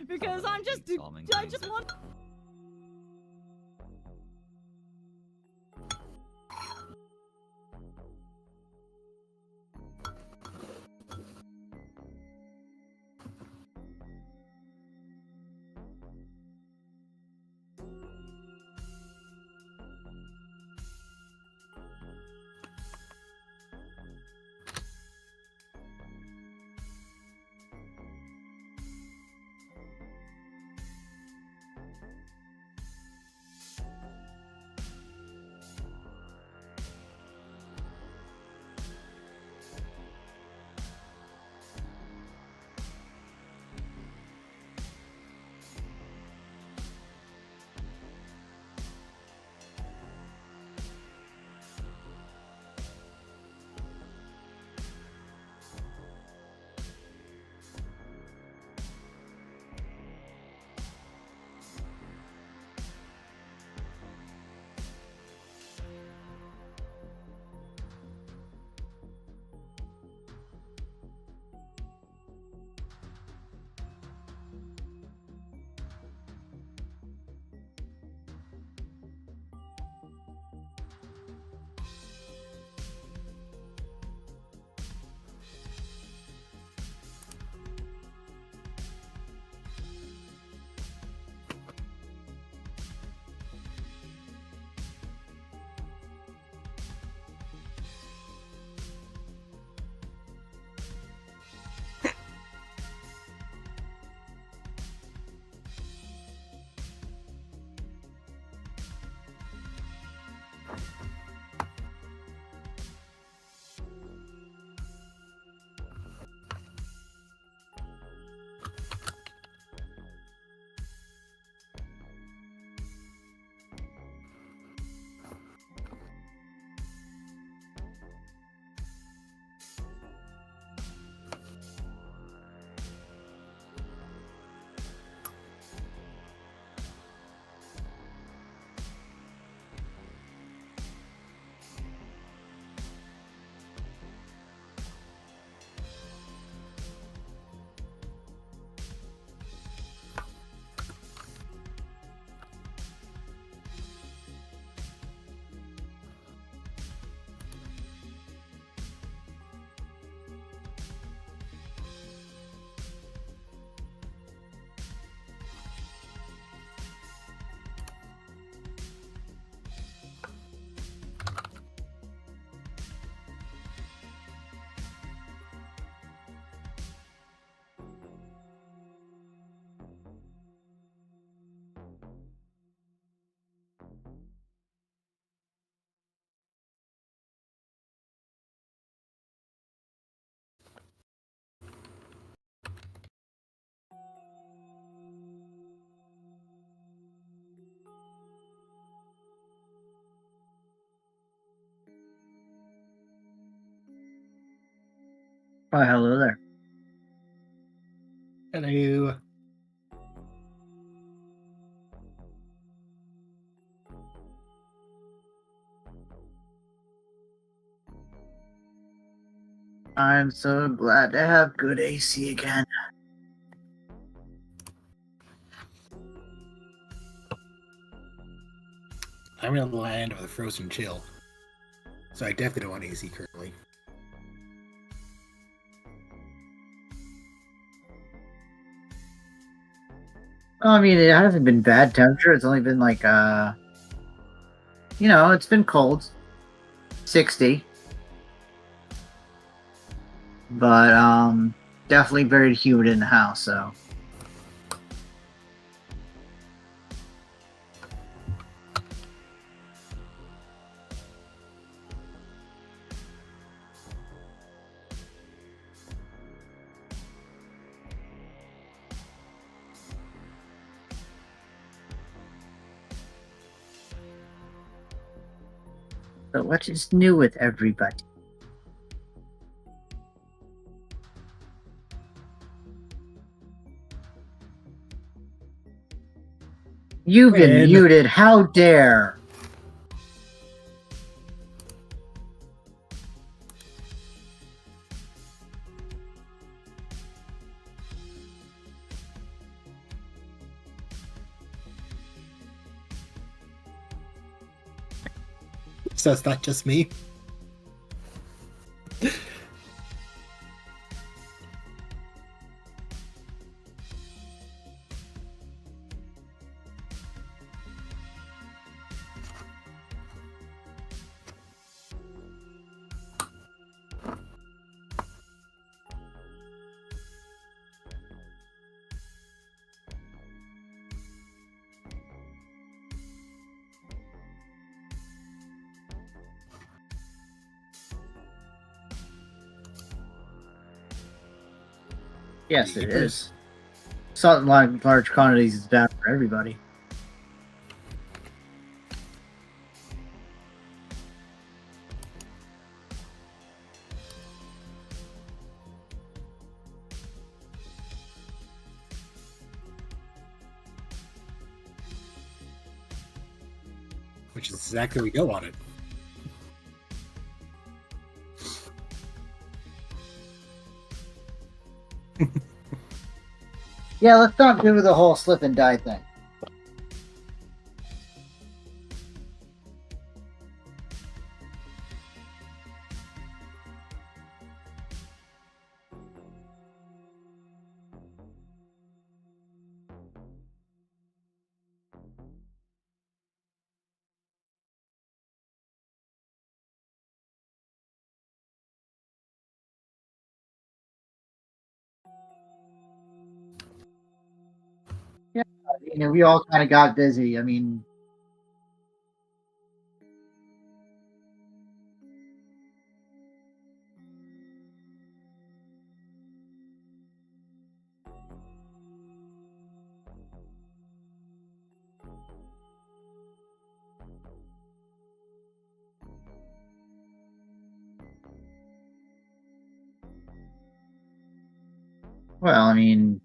because I just want. Oh, hello there. Hello. I'm so glad to have good AC again. I'm in the land of the frozen chill, so I definitely don't want AC currently. Well, I mean, it hasn't been bad temperature. It's only been like, it's been cold. 60. But, definitely very humid in the house, so. So what is new with everybody? You've been muted. How dare? So it's not just me. Yes, it is. Salt in large quantities is bad for everybody. Which is exactly what we go on it. Yeah, let's not do the whole slip and die thing. Yeah, we all kind of got busy. I mean, well, I mean,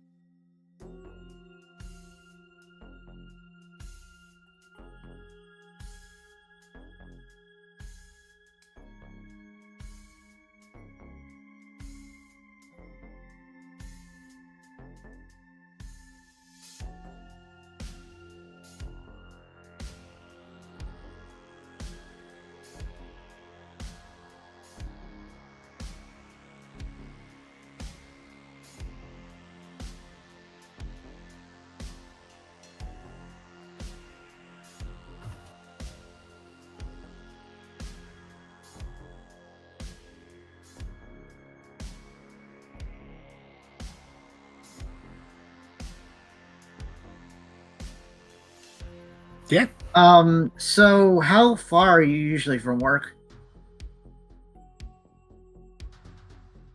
Yeah. So how far are you usually from work?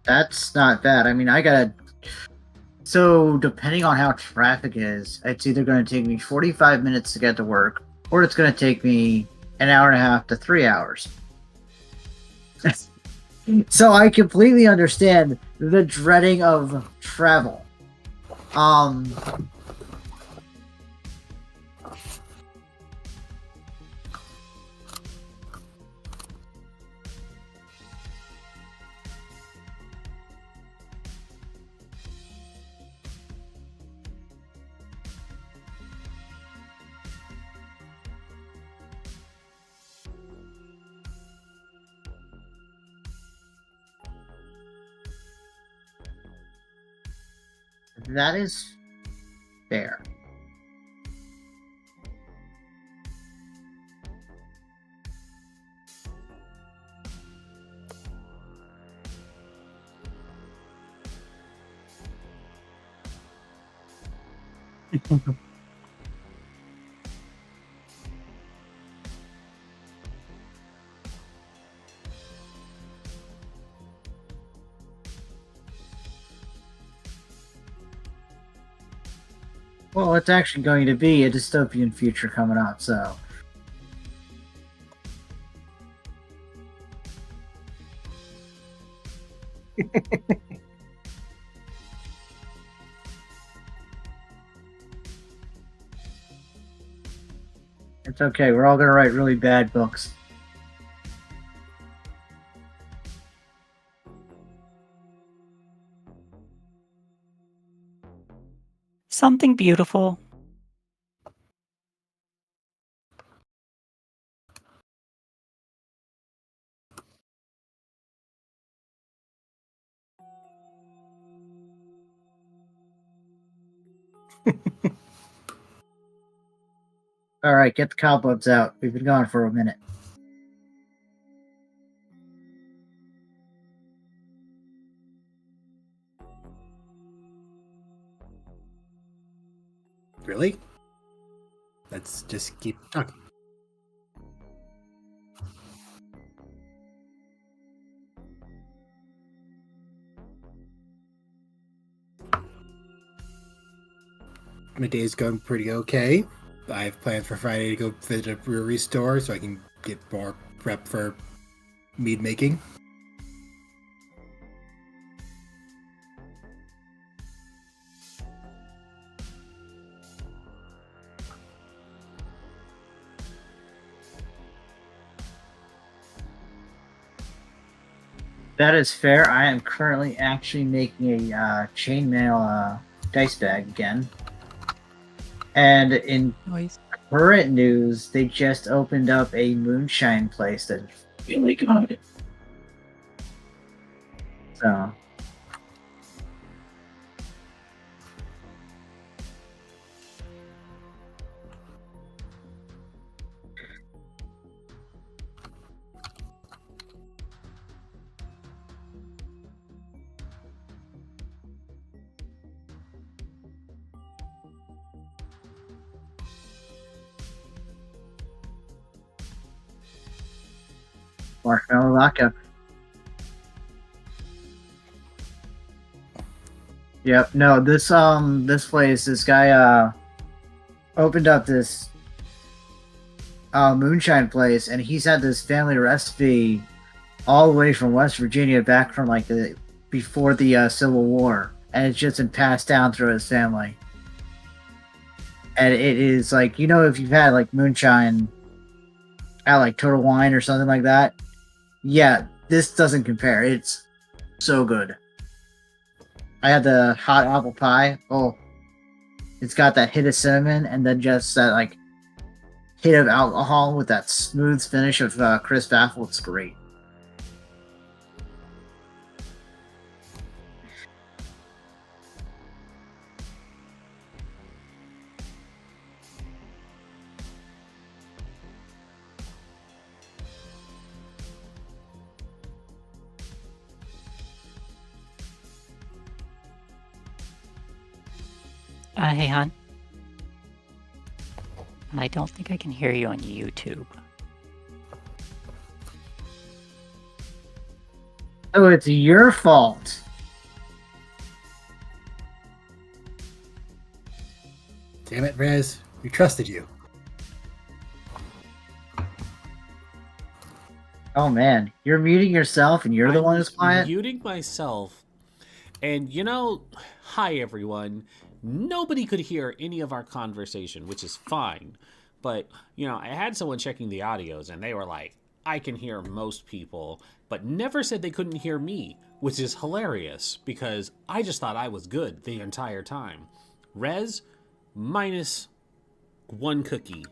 That's not bad. I mean, I gotta. So depending on how traffic is, it's either going to take me 45 minutes to get to work, or it's going to take me an hour and a half to 3 hours. So I completely understand the dreading of travel. Um, that is fair. Well, it's actually going to be a dystopian future coming up, so. It's okay. We're all going to write really bad books. Something beautiful. All right, get the cobwebs out. We've been gone for a minute. Really? Let's just keep talking. My day's going pretty okay. I have plans for Friday to go visit a brewery store so I can get more prep for mead making. That is fair. I am currently actually making a chainmail dice bag again. And in Noise. current news, they just opened up a moonshine place that's really good. So. Marshmallow vodka. Yep. No, this place, this guy opened up this moonshine place, and he's had this family recipe all the way from West Virginia, back from like the before the Civil War, and it's just been passed down through his family. And it is like, if you've had like moonshine at like Total Wine or something like that, yeah, this doesn't compare. It's so good. I had the hot apple pie. Oh, it's got that hit of cinnamon and then just that like hit of alcohol with that smooth finish of crisp apple. It's great. Hey, hon. I don't think I can hear you on YouTube. Oh, it's your fault. Damn it, Rez. We trusted you. Oh man, you're muting yourself and you're the I one was who's quiet? muting myself. And hi everyone. Nobody could hear any of our conversation, which is fine. But, I had someone checking the audios and they were like, I can hear most people, but never said they couldn't hear me, which is hilarious because I just thought I was good the entire time. Rez, minus one cookie.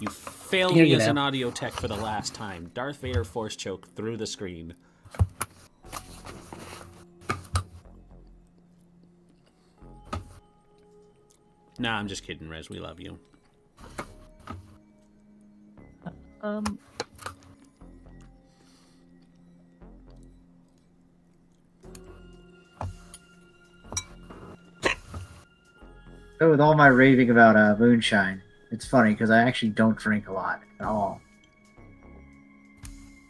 You failed me as an audio tech for the last time. Darth Vader force choke through the screen. Nah, I'm just kidding, Rez. We love you. So with all my raving about moonshine, it's funny because I actually don't drink a lot at all.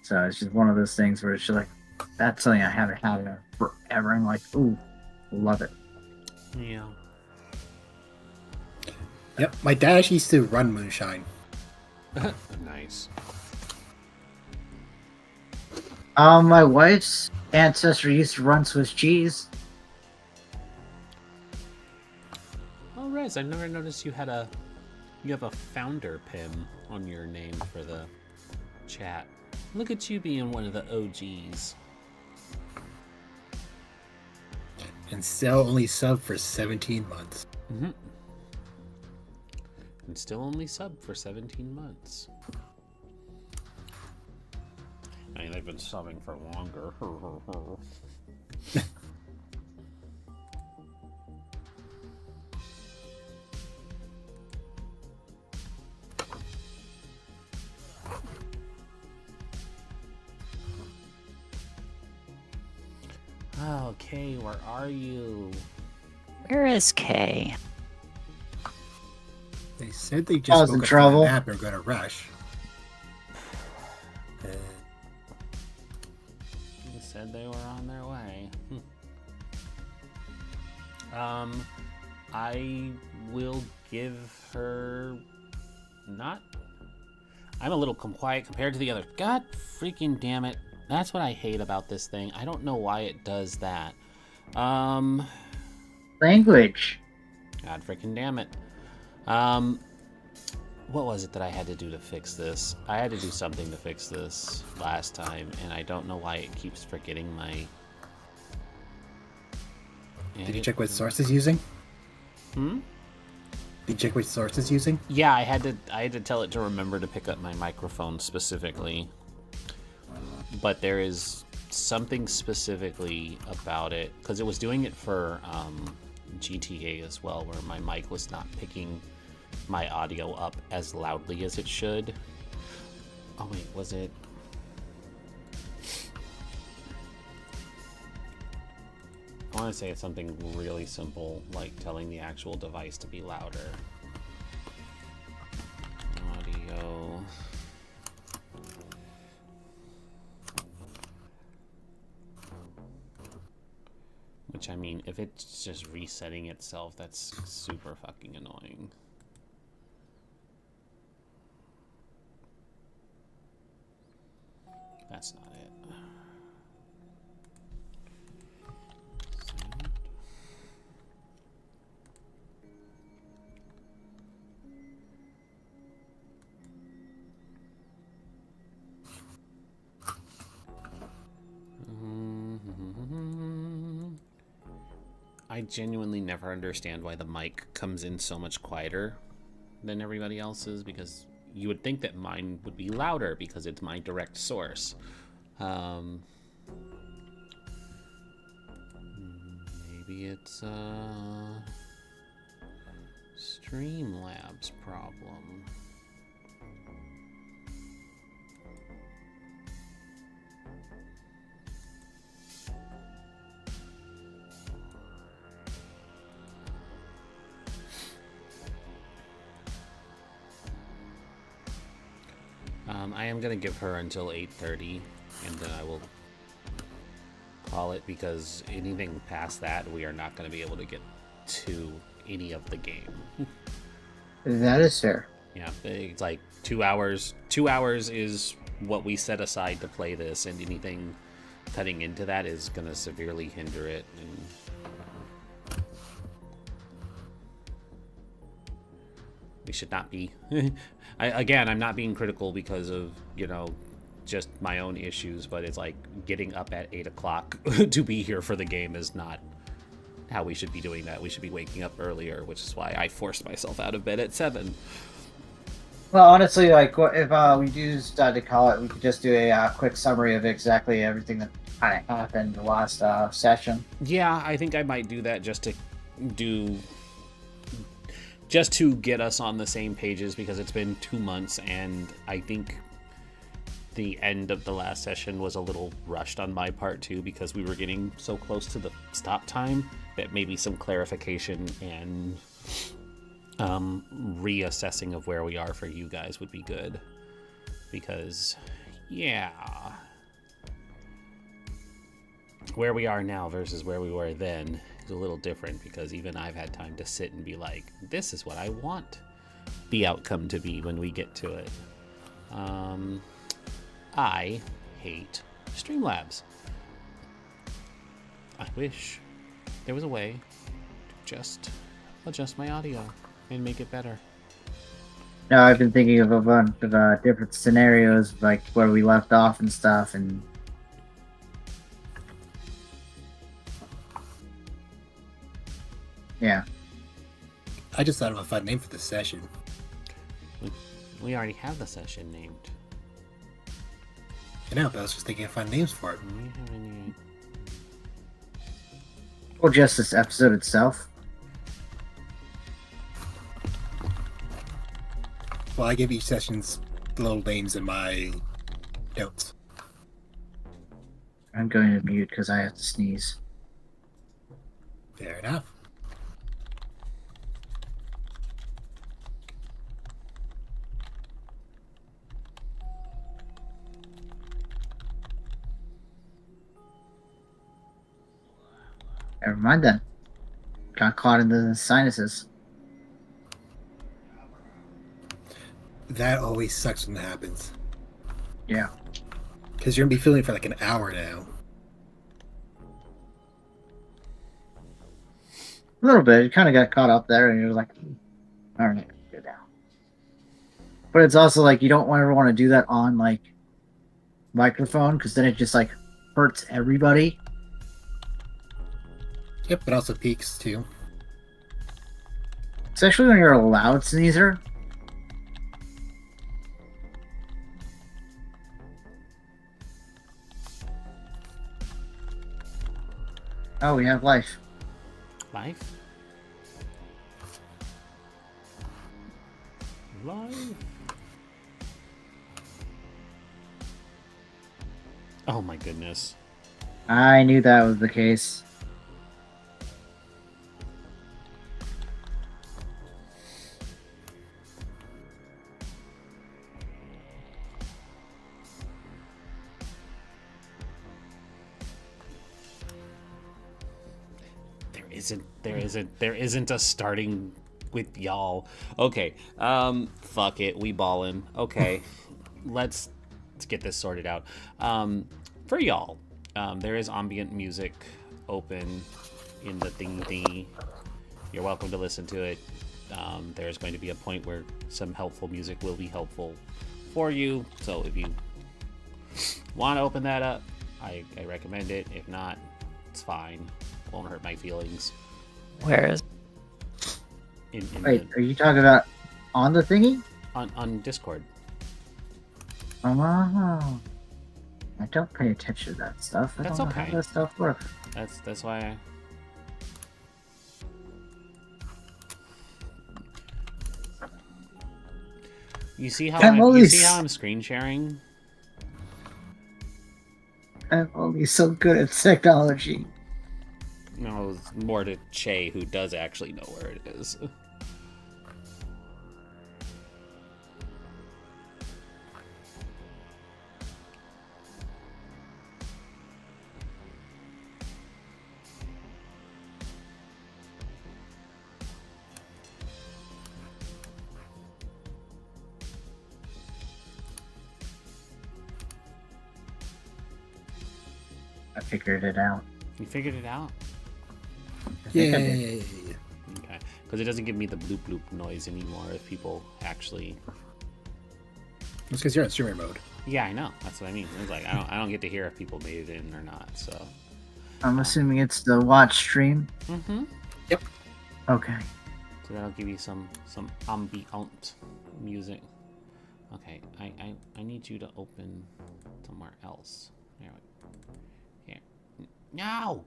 So it's just one of those things where it's just like, that's something I haven't had in forever. I'm like, ooh, love it. Yeah. Yep, my dad actually used to run moonshine. Nice. My wife's ancestor used to run Swiss cheese. Oh, Rez, I've never noticed you have a founder pin on your name for the chat. Look at you being one of the OGs. And still only sub for 17 months. Mm-hmm. And still only sub for 17 months. I mean, they've been subbing for longer. Oh, Kay, where are you? Where is Kay? They said they I just was in woke up trouble. from a nap and are going to rush. They said they were on their way. I will give her not. I'm a little quiet compared to the other. God freaking damn it. That's what I hate about this thing. I don't know why it does that. Language. God freaking damn it. What was it that I had to do to fix this? I had to do something to fix this last time, and I don't know why it keeps forgetting my... Did you check what source is using? Hmm? Did you check what source is using? Yeah, I had to tell it to remember to pick up my microphone specifically. But there is something specifically about it, because it was doing it for GTA as well, where my mic was not picking my audio up as loudly as it should. Oh wait, was it? I want to say it's something really simple, like telling the actual device to be louder. Audio. Which, I mean, if it's just resetting itself, that's super fucking annoying. That's not it. I genuinely never understand why the mic comes in so much quieter than everybody else's, because you would think that mine would be louder because it's my direct source. Maybe it's a Streamlabs problem. I am going to give her until 8:30, and then I will call it, because anything past that, we are not going to be able to get to any of the game. That is fair. Yeah, it's like 2 hours. 2 hours is what we set aside to play this, and anything cutting into that is going to severely hinder it. And we should not be... I'm not being critical because of, just my own issues, but it's like getting up at 8 o'clock to be here for the game is not how we should be doing that. We should be waking up earlier, which is why I forced myself out of bed at 7. Well, honestly, like, if we do decide to call it, we could just do a quick summary of exactly everything that kind of happened the last session. Yeah, I think I might do that just to get us on the same pages, because it's been 2 months, and I think the end of the last session was a little rushed on my part too, because we were getting so close to the stop time that maybe some clarification and reassessing of where we are for you guys would be good, because where we are now versus where we were then is a little different, because even I've had time to sit and be like, this is what I want the outcome to be when we get to it. I hate Streamlabs. I wish there was a way to just adjust my audio and make it better. No, I've been thinking of a bunch of different scenarios, like where we left off and stuff, and yeah. I just thought of a fun name for this session. We already have the session named. I know, but I was just thinking of fun names for it. Do we have any... Or just this episode itself. Well, I give each session's little names in my notes. I'm going to mute because I have to sneeze. Fair enough. Never mind then. Got caught in the sinuses. That always sucks when that happens. Yeah. Because you're going to be feeling it for like an hour now. A little bit. It kind of got caught up there, and you're like, all right, go down. But it's also like you don't ever want to do that on like microphone because then it just like hurts everybody. Yep, but also peaks too. Especially when you're a loud sneezer. Oh, we have life. Life? Life? Oh my goodness. I knew that was the case. There isn't a starting with y'all. Okay. Fuck it. We ballin'. Okay. Let's get this sorted out. For y'all, there is ambient music open in the thingy. You're welcome to listen to it. There's going to be a point where some helpful music will be helpful for you. So if you want to open that up, I recommend it. If not, it's fine. Won't hurt my feelings. Where is? Wait, are you talking about on the thingy? On Discord. Oh, I don't pay attention to that stuff. I That's don't know okay. how that stuff works. That's why You see how I'm screen sharing? I'm only so good at technology. No, it's more to Che, who does actually know where it is. I figured it out. You figured it out? Yay! Okay. Because it doesn't give me the bloop bloop noise anymore if people actually... It's because you're in streamer mode. Yeah, I know. That's what I mean. It's like I don't get to hear if people made it in or not, so... I'm assuming it's the watch stream. Mm-hmm. Yep. Okay. So that'll give you some ambient music. Okay, I need you to open somewhere else. There we go. Here. No!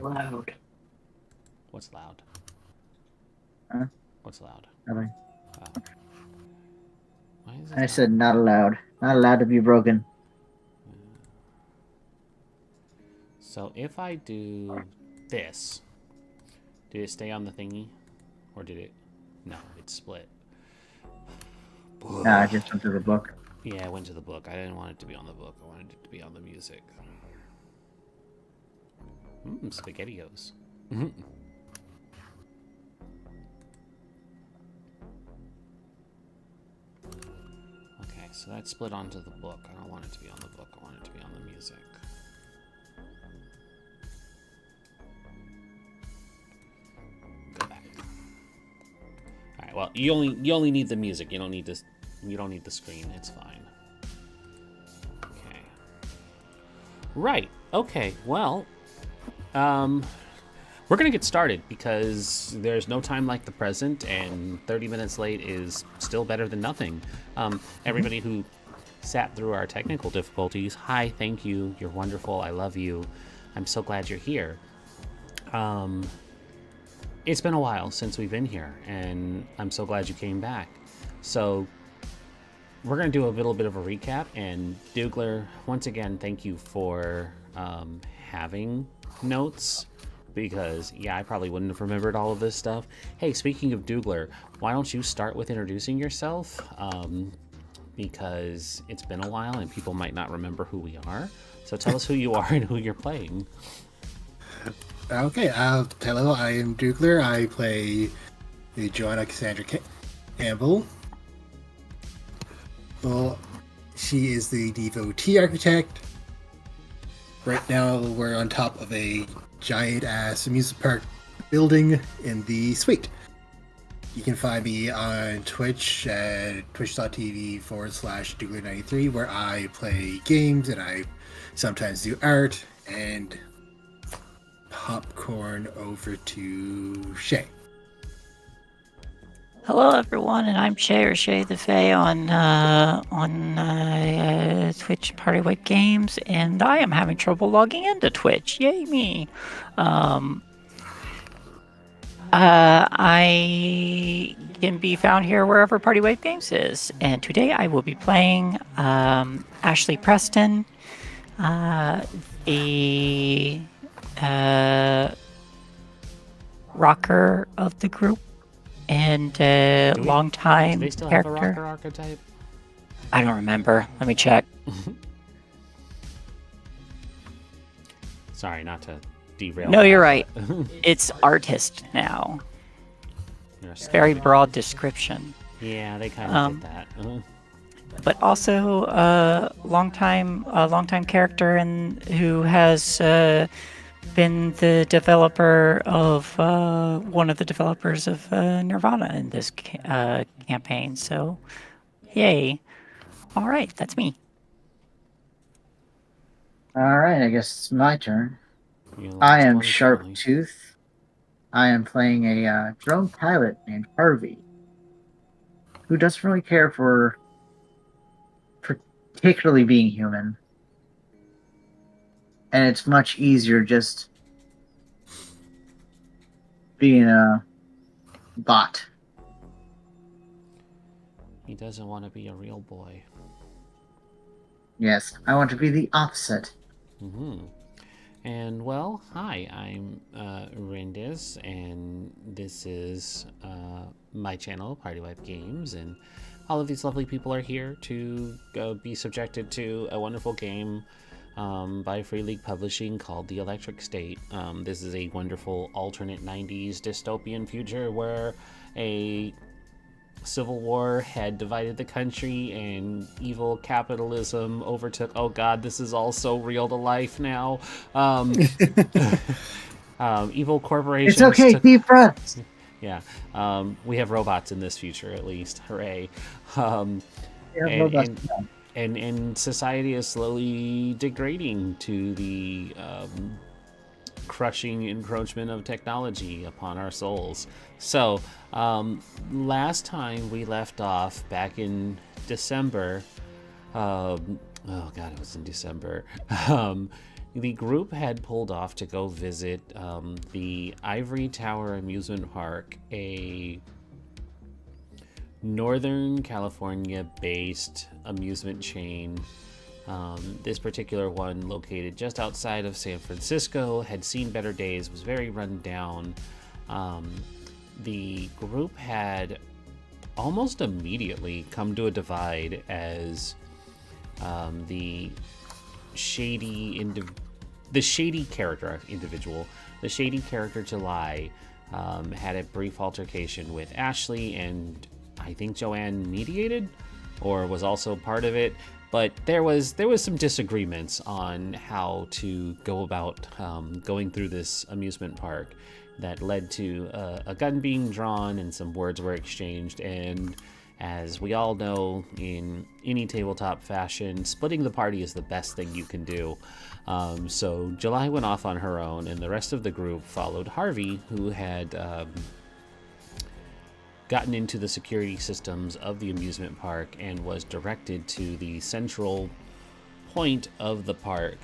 Loud. What's loud? Huh? What's loud? Nothing. Oh. Why is it I loud? said not allowed. Not allowed to be broken. So if I do this, did it stay on the thingy? Or did it... No, it split. Nah, I just went to the book. Yeah, I went to the book. I didn't want it to be on the book. I wanted it to be on the music. SpaghettiOs. Okay, so that split onto the book. I don't want it to be on the book. I want it to be on the music. Go back. All right. Well, you only need the music. You don't need this. You don't need the screen. It's fine. Okay. Right. Okay. Well. We're gonna get started because there's no time like the present, and 30 minutes late is still better than nothing. Everybody who sat through our technical difficulties, hi, thank you, you're wonderful, I love you, I'm so glad you're here. It's been a while since we've been here, and I'm so glad you came back. So we're gonna do a little bit of a recap, and Dougler, once again, thank you for having notes because, yeah, I probably wouldn't have remembered all of this stuff. Hey, speaking of Dougler, why don't you start with introducing yourself? Because it's been a while and people might not remember who we are. So tell us who you are and who you're playing. Okay, hello, I am Dougler. I play the Joanna Cassandra Campbell. Well, she is the devotee architect. Right now, we're on top of a giant-ass amusement park building in the suite. You can find me on Twitch at twitch.tv/Dougler93, where I play games and I sometimes do art, and popcorn over to Shay. Hello, everyone, and I'm Shay or Shay the Fae on Twitch PartyWipeGames, and I am having trouble logging into Twitch. Yay me! I can be found here wherever PartyWipeGames is, and today I will be playing Ashley Preston, the rocker of the group. And long-time Do they still character. have a rocker archetype? I don't remember. Let me check. Sorry, not to derail. No, you're right. It's artist now. Very broad description. Yeah, they kind of did that. But also long-time character and who has been the developer of one of the developers of Nirvana in this campaign. So, yay! All right, that's me. All right, I guess it's my turn. You know, I it's am funny, Sharp funny. Tooth. I am playing a drone pilot named Harvey, who doesn't really care for particularly being human. And it's much easier just being a bot. He doesn't want to be a real boy. Yes, I want to be the opposite. And well, hi, I'm Rendez, and this is my channel, PartyWipeGames, and all of these lovely people are here to be subjected to a wonderful game by Free League Publishing called The Electric State. This is a wonderful alternate 90s dystopian future where a civil war had divided the country and evil capitalism overtook. Oh god, this is all so real to life now. Evil corporations. It's okay, deep breaths. Yeah, we have robots in this future at least. Hooray! And society is slowly degrading to the crushing encroachment of technology upon our souls. So, last time we left off back in December, oh god, it was in December, the group had pulled off to go visit the Ivory Tower Amusement Park, a Northern California-based amusement chain. This particular one, located just outside of San Francisco, had seen better days, was very run down. The group had almost immediately come to a divide as the shady character July had a brief altercation with Ashley, and I think Joanne mediated or was also part of it. But there was some disagreements on how to go about going through this amusement park that led to a gun being drawn and some words were exchanged. And as we all know, in any tabletop fashion, splitting the party is the best thing you can do. So July went off on her own, and the rest of the group followed Harvey, who had gotten into the security systems of the amusement park and was directed to the central point of the park,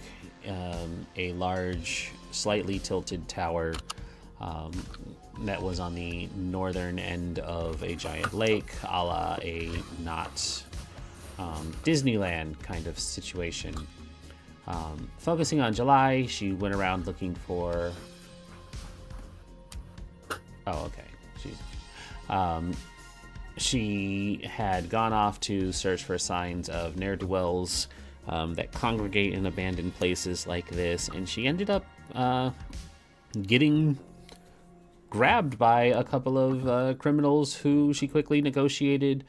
a large, slightly tilted tower that was on the northern end of a giant lake, a la a not Disneyland kind of situation. Focusing on July, she went around looking for... Oh, okay. She had gone off to search for signs of ne'er-do-wells that congregate in abandoned places like this, and she ended up getting grabbed by a couple of criminals who she quickly negotiated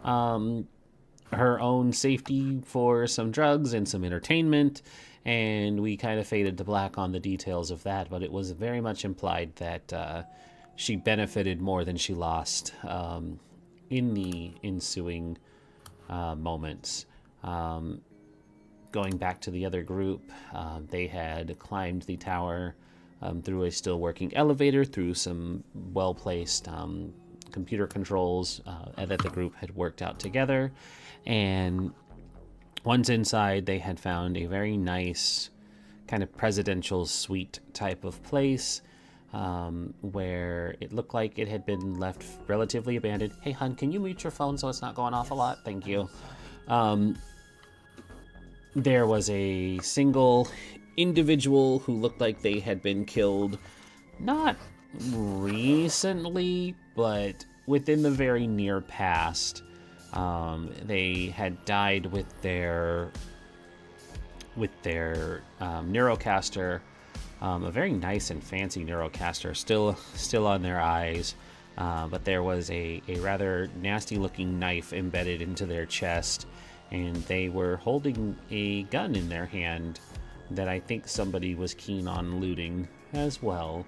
her own safety for some drugs and some entertainment, and we kind of faded to black on the details of that, but it was very much implied that she benefited more than she lost in the ensuing moments. Going back to the other group, they had climbed the tower through a still working elevator, through some well-placed computer controls that the group had worked out together. And once inside, they had found a very nice kind of presidential suite type of place where it looked like it had been left relatively abandoned. Hey, hun, can you mute your phone so it's not going off a lot? Thank you. There was a single individual who looked like they had been killed not recently, but within the very near past. They had died with their Neurocaster, a very nice and fancy Neurocaster, still on their eyes, but there was a rather nasty looking knife embedded into their chest, and they were holding a gun in their hand that I think somebody was keen on looting as well.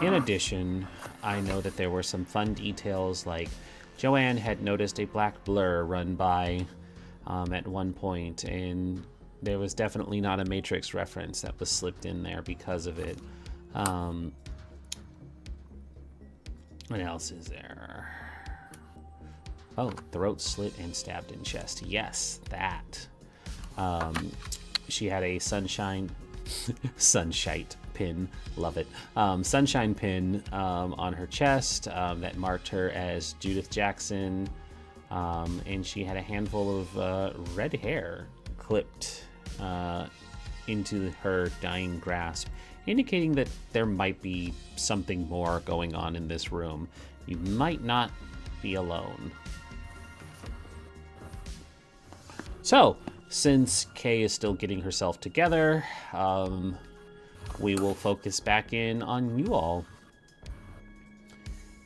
In addition, I know that there were some fun details, like Joanne had noticed a black blur run by at one point, and there was definitely not a Matrix reference that was slipped in there because of it. What else is there? Oh, throat slit and stabbed in chest. Yes, that. She had a sunshine pin, love it, sunshine pin on her chest that marked her as Judith Jackson, and she had a handful of red hair clipped into her dying grasp, indicating that there might be something more going on in this room. You might not be alone. So, since Kay is still getting herself together, we will focus back in on you all.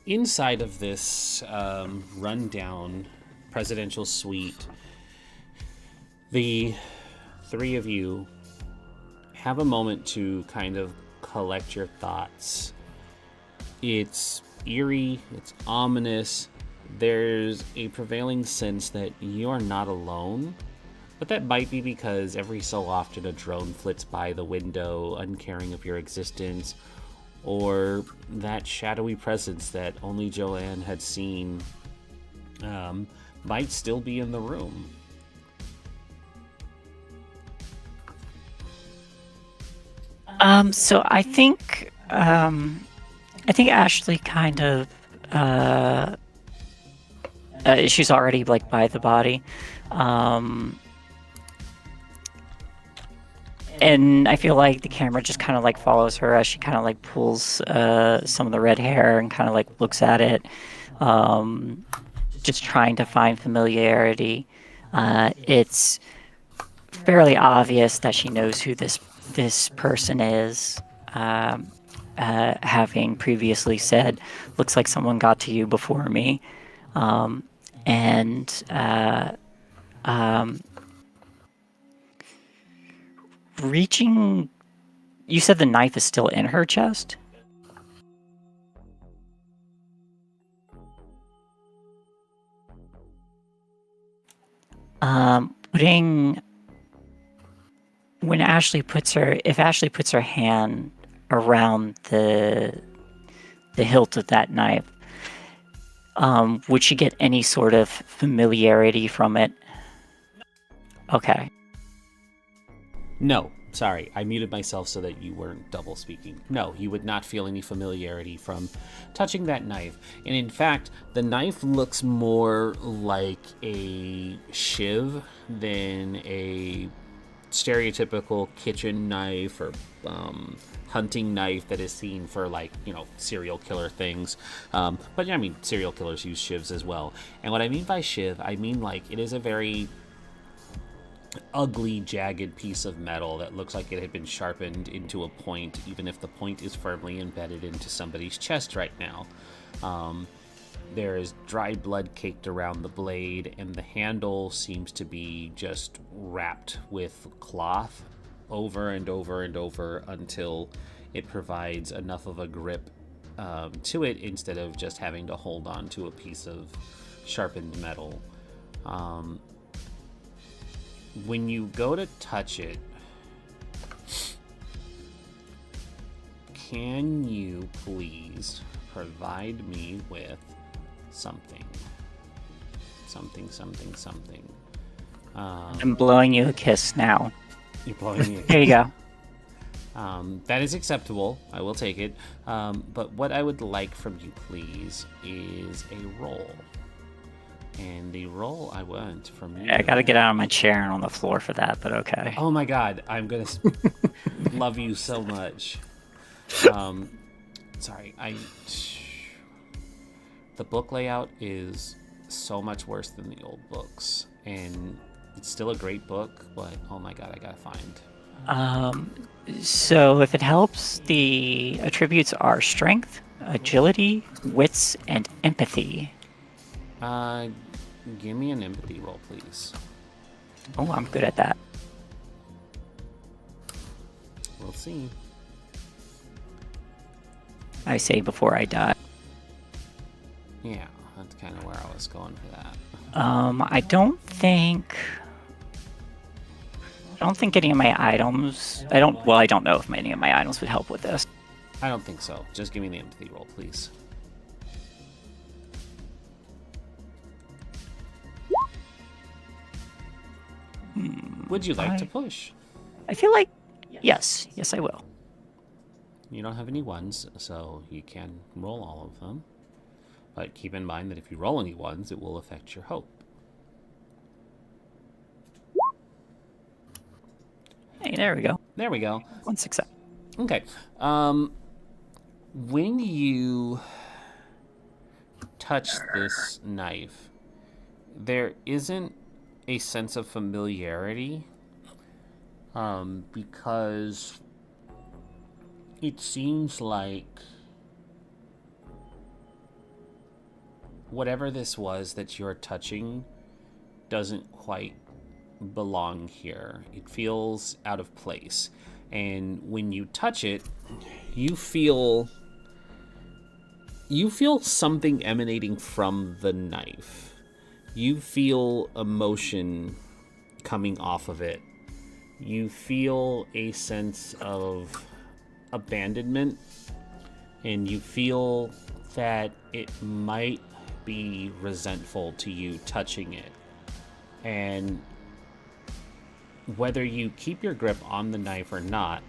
Inside of this rundown presidential suite, the three of you have a moment to kind of collect your thoughts. It's eerie, it's ominous. There's a prevailing sense that you are not alone, but that might be because every so often a drone flits by the window, uncaring of your existence, or that shadowy presence that only Joanne had seen might still be in the room. So I think Ashley kind of she's already like by the body, and I feel like the camera just kind of like follows her as she kind of like pulls some of the red hair and kind of like looks at it, just trying to find familiarity. It's fairly obvious that she knows who this person is, having previously said, "Looks like someone got to you before me," and reaching. You said the knife is still in her chest? Putting. When Ashley puts her, if Ashley puts her hand around the hilt of that knife, would she get any sort of familiarity from it? Okay. No, sorry, I muted myself so that you weren't double speaking. No, you would not feel any familiarity from touching that knife. And in fact, the knife looks more like a shiv than a stereotypical kitchen knife or hunting knife that is seen for, like, serial killer things. But I mean, serial killers use shivs as well. And what I mean by shiv, I mean, like, it is a very ugly, jagged piece of metal that looks like it had been sharpened into a point, even if the point is firmly embedded into somebody's chest right now. There is dried blood caked around the blade, and the handle seems to be just wrapped with cloth over and over and over until it provides enough of a grip to it, instead of just having to hold on to a piece of sharpened metal. When you go to touch it, can you please provide me with something? I'm blowing you a kiss now. You're blowing me a Here you go. That is acceptable. I will take it. But what I would like from you, please, is a roll. And the roll I want from you... I gotta get out of my chair and on the floor for that, but okay. Oh my god, I'm gonna love you so much. Sorry, the book layout is so much worse than the old books, and it's still a great book, but oh my god, I gotta find. So if it helps, the attributes are strength, agility, wits, and empathy. Give me an empathy roll, please. Oh, I'm good at that. We'll see. I say before I die. Yeah, that's kind of where I was going for that. I don't think any of my items... I don't know if any of my items would help with this. I don't think so. Just give me the empathy roll, please. Would you like to push? I feel like... Yes, I will. You don't have any ones, so you can roll all of them. But keep in mind that if you roll any ones, it will affect your hope. Hey, there we go. There we go. 1 success. Okay. When you touch this knife, there isn't a sense of familiarity, because it seems like whatever this was that you're touching doesn't quite belong here. It feels out of place. And when you touch it, you feel something emanating from the knife. You feel emotion coming off of it. You feel a sense of abandonment, and you feel that it might be resentful to you touching it. And whether you keep your grip on the knife or not,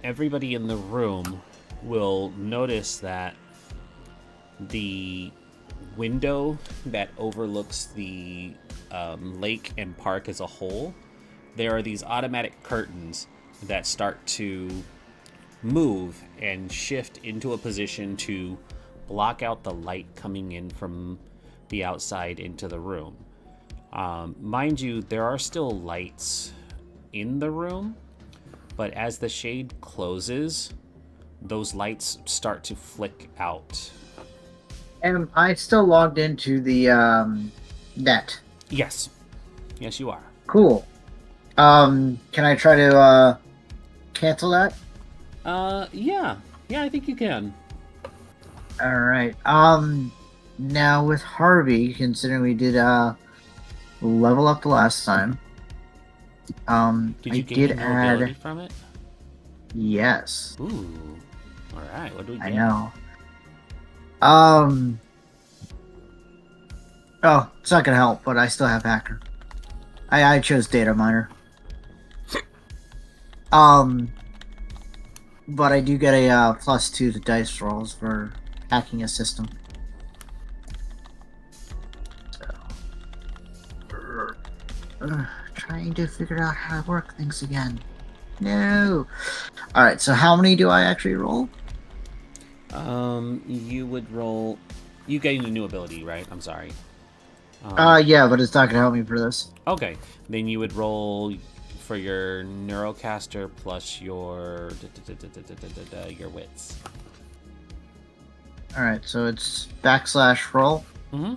everybody in the room will notice that the window that overlooks the lake and park as a whole, there are these automatic curtains that start to move and shift into a position to block out the light coming in from the outside into the room. Mind you, there are still lights in the room, but as the shade closes, those lights start to flick out. Am I still logged into the net? Yes. Yes, you are. Cool. Can I try to cancel that? Yeah. Yeah, I think you can. All right. Now with Harvey, considering we did level up the last time, Did you I gain did any mobility add. from it? Yes, Ooh. All right. What do we get? I know. Oh, it's not gonna help, but I still have hacker. I chose data miner. But I do get a +2 to dice rolls for hacking a system. So, try trying to figure out how to work things again. No. All right. So how many do I actually roll? You would roll. You gain a new ability, right? I'm sorry. Yeah, but it's not gonna help me for this. Okay, then you would roll for your neurocaster plus your wits. All right. So it's /roll. Mm-hmm.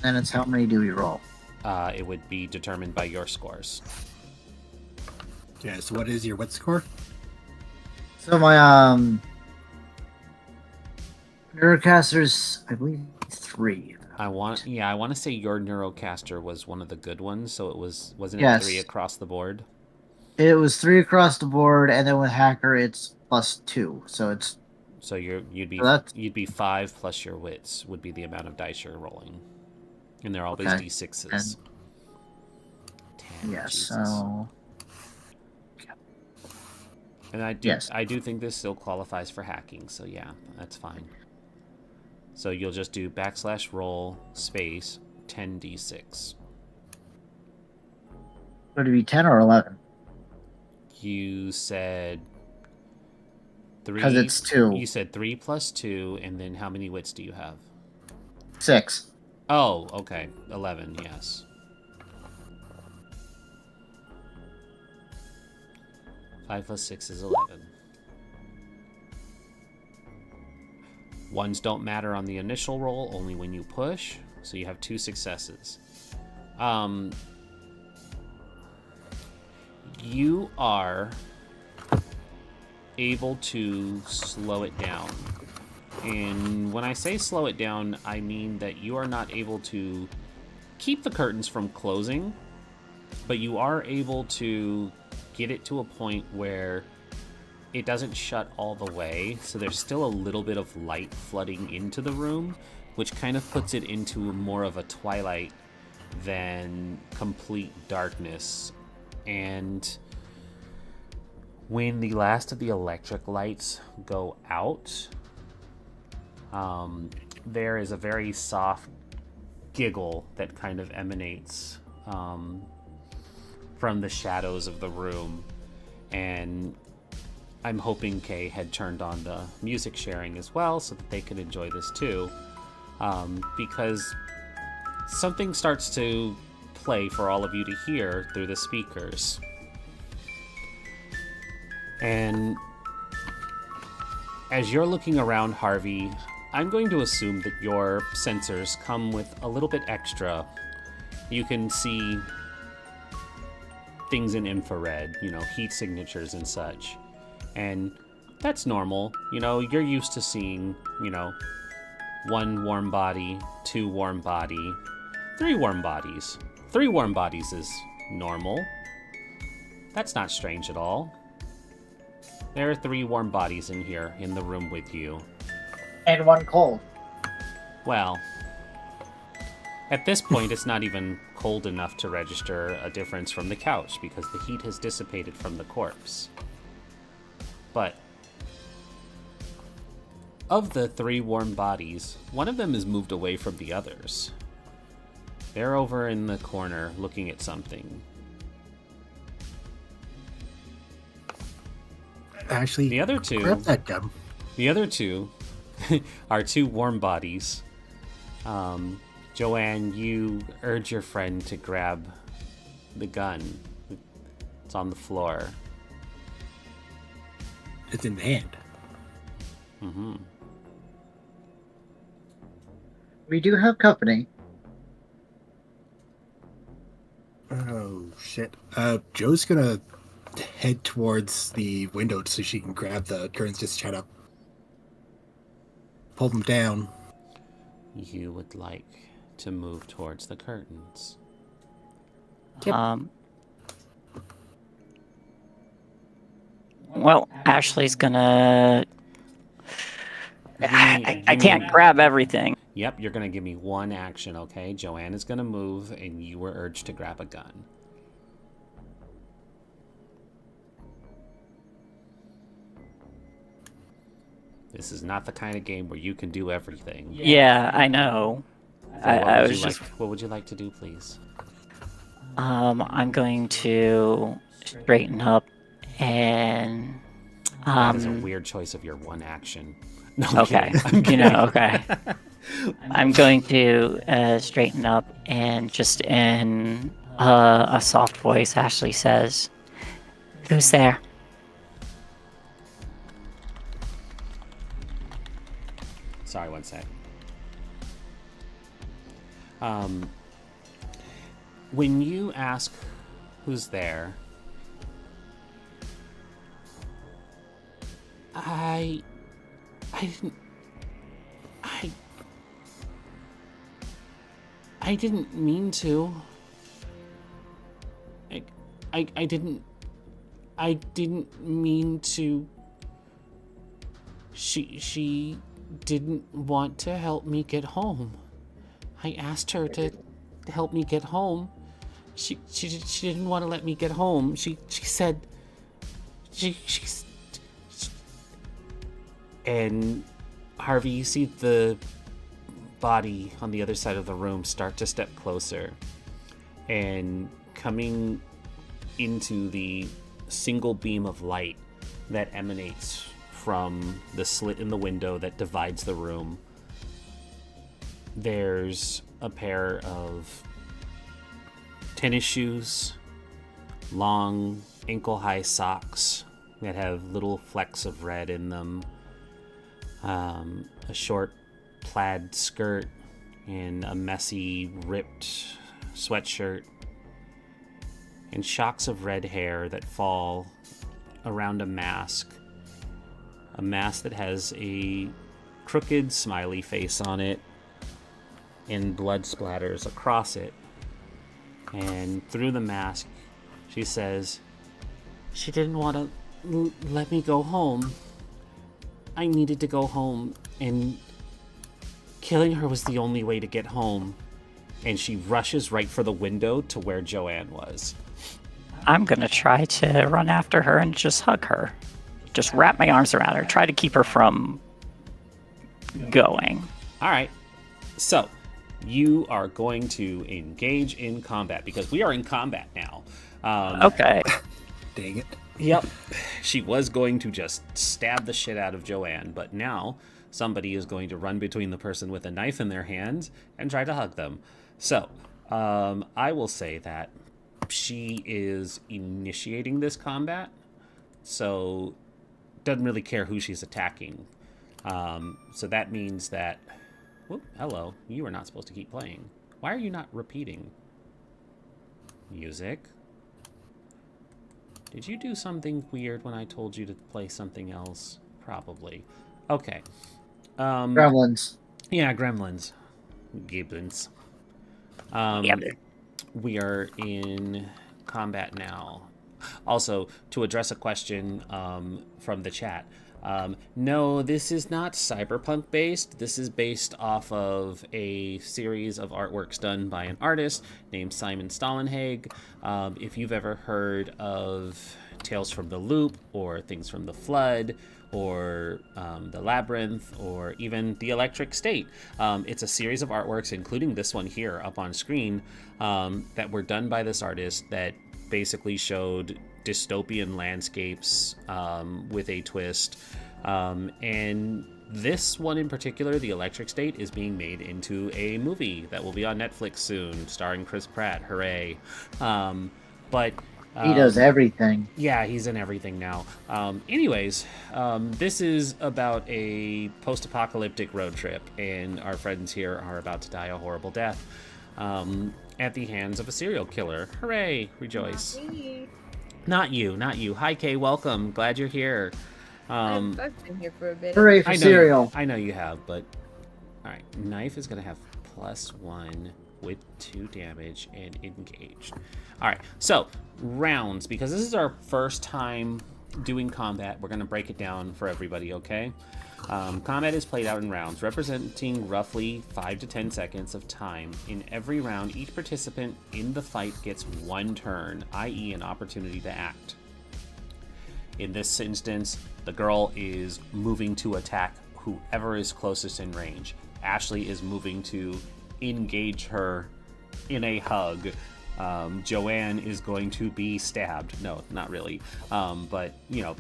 And it's how many do we roll? It would be determined by your scores. Yeah, so what is your wit score? So my Neurocaster's, I believe, 3. I want to say your neurocaster was one of the good ones, so wasn't Yes. it 3 across the board? It was 3 across the board, and then with Hacker, it's +2. So it's So you'd be 5 plus your wits would be the amount of dice you're rolling, and they're always Okay. d6s. Yes. Jesus. So And yes. I do think this still qualifies for hacking, so yeah, that's fine. So you'll just do /roll space 10d6. Would it be 10 or 11? You said 3. Because it's 2. You said 3 plus 2, and then how many wits do you have? 6. Oh, okay. 11, yes. 5 plus 6 is 11. Ones don't matter on the initial roll, only when you push. So you have 2 successes. You are able to slow it down. And when I say slow it down, I mean that you are not able to keep the curtains from closing, but you are able to get it to a point where it doesn't shut all the way, so there's still a little bit of light flooding into the room, which kind of puts it into more of a twilight than complete darkness. And when the last of the electric lights go out, there is a very soft giggle that kind of emanates from the shadows of the room. And I'm hoping Kay had turned on the music sharing as well so that they could enjoy this too, because something starts to play for all of you to hear through the speakers. And as you're looking around, Harvey, I'm going to assume that your sensors come with a little bit extra. You can see things in infrared, heat signatures and such. And that's normal. You're used to seeing, 1 warm body, 2 warm body, 3 warm bodies. 3 warm bodies is normal. That's not strange at all. There are 3 warm bodies in here, in the room with you. And 1 cold. Well, at this point, it's not even cold enough to register a difference from the couch, because the heat has dissipated from the corpse. But of the 3 warm bodies, one of them is moved away from the others. They're over in the corner looking at something. Actually, The other 2... grab that gun. The other 2 are 2 warm bodies. Joanne, you urge your friend to grab the gun. It's on the floor. It's in the hand. Mm-hmm. We do have company. Oh, shit. Joe's gonna head towards the window so she can grab the curtains, just try to pull them down. You would like to move towards the curtains. Yep. Well, Ashley's gonna. I can't grab everything. Yep, you're going to give me 1 action, okay? Joanne is going to move, and you were urged to grab a gun. This is not the kind of game where you can do everything. Yeah, I know. So I was just. what would you like to do, please? I'm going to straighten up and. That is a weird choice of your one action. No, I'm Okay. kidding. I'm kidding. Okay. I'm going to straighten up and just in a soft voice, Ashley says, "Who's there?" Sorry, one sec. When you ask who's there, I didn't mean to. I didn't mean to. She didn't want to help me get home. I asked her to help me get home. She didn't want to let me get home. She said she's. And Harvey, you see the body on the other side of the room start to step closer, and coming into the single beam of light that emanates from the slit in the window that divides the room, there's a pair of tennis shoes, long ankle-high socks that have little flecks of red in them, a short plaid skirt, and a messy, ripped sweatshirt, and shocks of red hair that fall around a mask that has a crooked smiley face on it and blood splatters across it. And through the mask, she says, "She didn't want to let me go home. I needed to go home, and killing her was the only way to get home." And she rushes right for the window to where Joanne was. I'm gonna try to run after her and just hug her. Just wrap my arms around her, try to keep her from going. All right. So, you are going to engage in combat because we are in combat now. Okay. Dang it. Yep. She was going to just stab the shit out of Joanne, but now somebody is going to run between the person with a knife in their hand and try to hug them. So, I will say that she is initiating this combat, so doesn't really care who she's attacking. So that means that... Whoop, hello, you are not supposed to keep playing. Why are you not repeating? Music? Did you do something weird when I told you to play something else? Probably. Okay. Gremlins. Yeah, gremlins. Giblins. We are in combat now. Also, to address a question from the chat, no, this is not cyberpunk based. This is based off of a series of artworks done by an artist named Simon Stollenhage. If you've ever heard of Tales from the Loop, or Things from the Flood, or The Labyrinth, or even The Electric State, it's a series of artworks, including this one here up on screen, that were done by this artist that basically showed dystopian landscapes with a twist. And this one in particular, The Electric State, is being made into a movie that will be on Netflix soon, starring Chris Pratt. Hooray. But He does everything. yeah, he's in everything now. Anyways, this is about a post-apocalyptic road trip, and our friends here are about to die a horrible death at the hands of a serial killer. Hooray! Rejoice. Not you. Hi, Kay. Welcome. Glad you're here. I've been here for a bit. Hooray for cereal. I know you have, but... Alright, Knife is going to have +1 with 2 damage and engaged. Alright, so, rounds. Because this is our first time doing combat, we're going to break it down for everybody, okay? Combat is played out in rounds, representing roughly 5 to 10 seconds of time. In every round, each participant in the fight gets 1 turn, i.e. an opportunity to act. In this instance, the girl is moving to attack whoever is closest in range. Ashley is moving to engage her in a hug. Joanne is going to be stabbed. No, not really. But you know,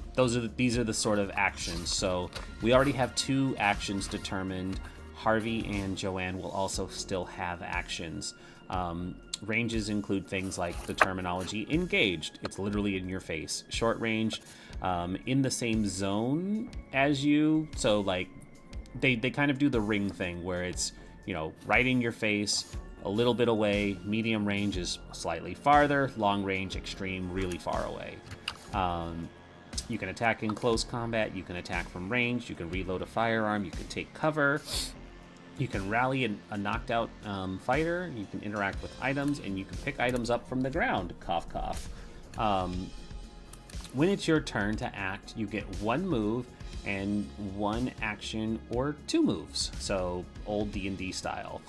these are the sort of actions. So we already have 2 actions determined. Harvey and Joanne will also still have actions. Ranges include things like the terminology engaged. It's literally in your face. Short range, in the same zone as you. So like they kind of do the ring thing where it's, you know, right in your face, a little bit away. Medium range is slightly farther. Long range, extreme, really far away. You can attack in close combat. You can attack from range. You can reload a firearm. You can take cover. You can rally a knocked out fighter. You can interact with items, and you can pick items up from the ground. Cough, cough. When it's your turn to act, you get 1 move and 1 action or 2 moves. So old D&D style.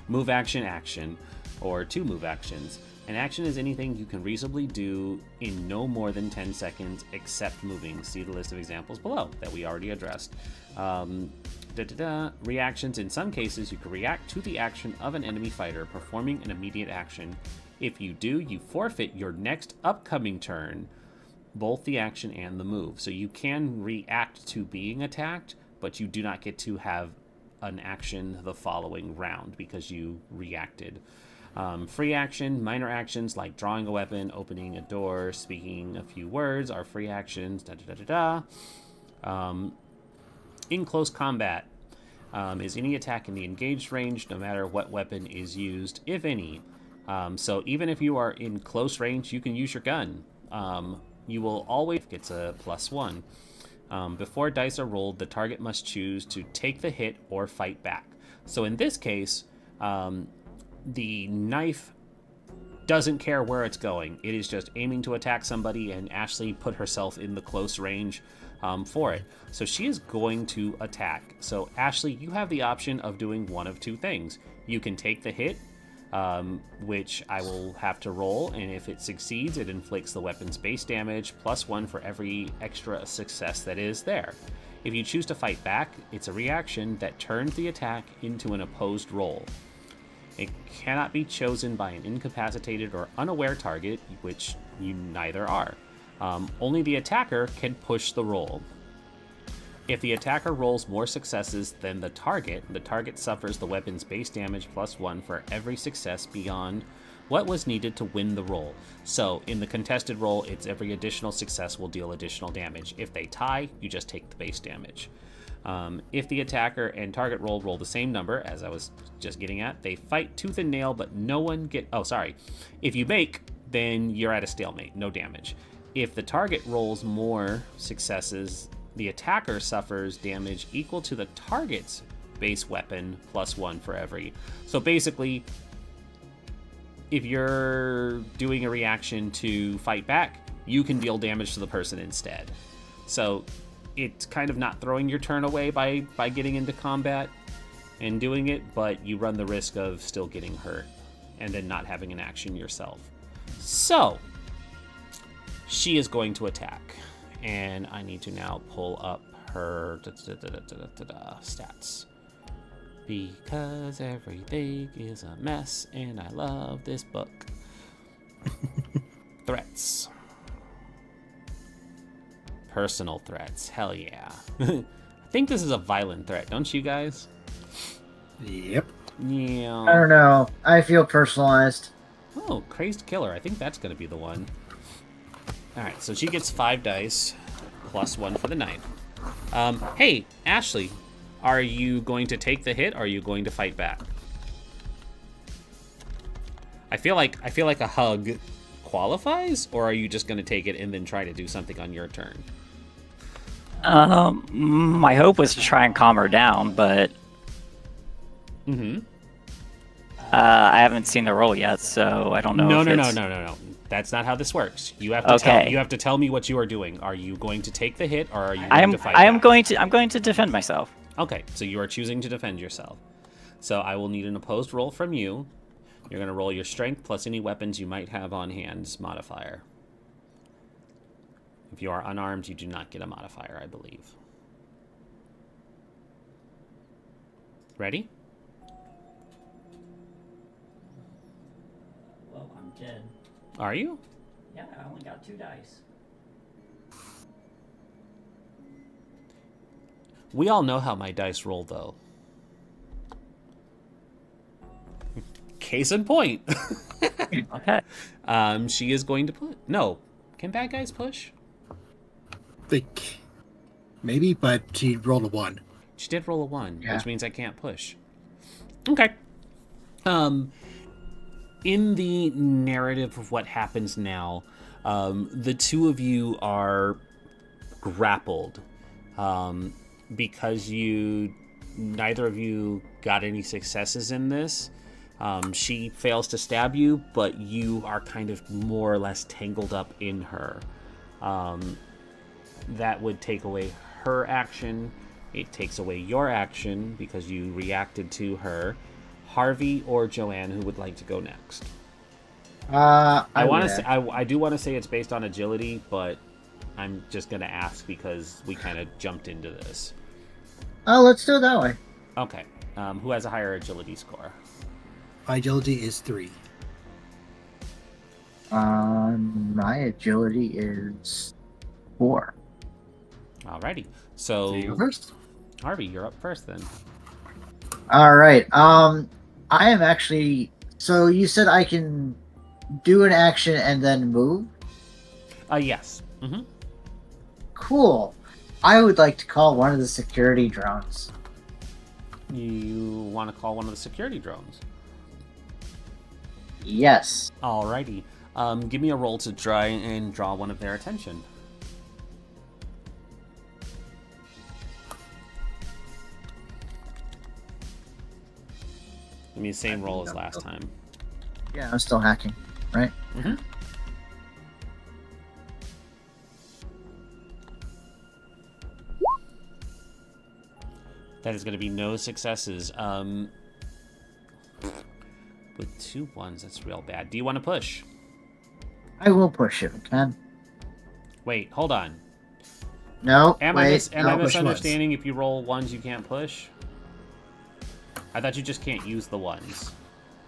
Move, action, action, or 2 move actions. An action is anything you can reasonably do in no more than 10 seconds except moving. See the list of examples below that we already addressed. Reactions. In some cases, you can react to the action of an enemy fighter performing an immediate action. If you do, you forfeit your next upcoming turn, both the action and the move. So you can react to being attacked, but you do not get to have an action the following round because you reacted. Free action, minor actions like drawing a weapon, opening a door, speaking a few words are free actions. In close combat is any attack in the engaged range, no matter what weapon is used, if any. So even if you are in close range, you can use your gun. You will always get a +1. Before dice are rolled, the target must choose to take the hit or fight back. So in this case, the knife doesn't care where it's going. It is just aiming to attack somebody, and Ashley put herself in the close range for it. So she is going to attack. So Ashley, you have the option of doing one of 2 things. You can take the hit, which I will have to roll, and if it succeeds, it inflicts the weapon's base damage +1 for every extra success that is there. If you choose to fight back, it's a reaction that turns the attack into an opposed roll. It cannot be chosen by an incapacitated or unaware target, which you neither are. Only the attacker can push the roll. If the attacker rolls more successes than the target suffers the weapon's base damage +1 for every success beyond what was needed to win the roll. So in the contested roll, it's every additional success will deal additional damage. If they tie, you just take the base damage. If the attacker and target roll the same number, as I was just getting at, they fight tooth and nail, but no one get... Oh, sorry. If you make, then you're at a stalemate, no damage. If the target rolls more successes, the attacker suffers damage equal to the target's base weapon +1 for every. So basically, if you're doing a reaction to fight back, you can deal damage to the person instead. So it's kind of not throwing your turn away by getting into combat and doing it, but you run the risk of still getting hurt and then not having an action yourself. So she is going to attack, and I need to now pull up her stats because everything is a mess and I love this book. Threats. Personal threats. Hell yeah. I think this is a violent threat, don't you guys? Yep. Yeah. I don't know. I feel personalized. Oh, crazed killer. I think that's going to be the one. Alright, so she gets 5 dice, +1 for the knife. Hey, Ashley, are you going to take the hit, or are you going to fight back? I feel like a hug qualifies, or are you just going to take it and then try to do something on your turn? My hope was to try and calm her down, but I haven't seen the roll yet, so I don't know. No. That's not how this works. You have to tell me what you are doing. Are you going to take the hit, or are you going to fight back? I'm going to defend myself. Okay, so you are choosing to defend yourself. So I will need an opposed roll from you. You're going to roll your strength plus any weapons you might have on hand modifier. If you are unarmed, you do not get a modifier, I believe. Ready? Well, I'm dead. Are you? Yeah, I only got 2 dice. We all know how my dice roll, though. Case in point. Okay. She is going to put. No. Can bad guys push? Think maybe, but she rolled a 1. She did roll a 1, Yeah. which means I can't push. Okay. In the narrative of what happens now, the two of you are grappled because neither of you got any successes in this. She fails to stab you, but you are kind of more or less tangled up in her. That would take away her action. It takes away your action because you reacted to her. Harvey or Joanne, who would like to go next? I want to say I do want to say it's based on agility, but I'm just gonna ask because we kind of jumped into this. Oh, let's do it that way. Okay. Who has a higher agility score? My agility is 3. My agility is 4. Alrighty. So you go So first. Harvey, you're up first then. All right. I am actually. So you said I can do an action and then move. Yes. Mm-hmm. Cool. I would like to call one of the security drones. You want to call one of the security drones? Yes. Alrighty. Give me a roll to try and draw one of their attention. Give me the same roll as last time. Yeah, I'm still hacking, right? Mm-hmm. That is going to be no successes. With 2 1s, that's real bad. Do you want to push? I will push if I can. Wait, hold on. No, Am wait. I no, push misunderstanding? If you roll 1s, you can't push? I thought you just can't use the 1s,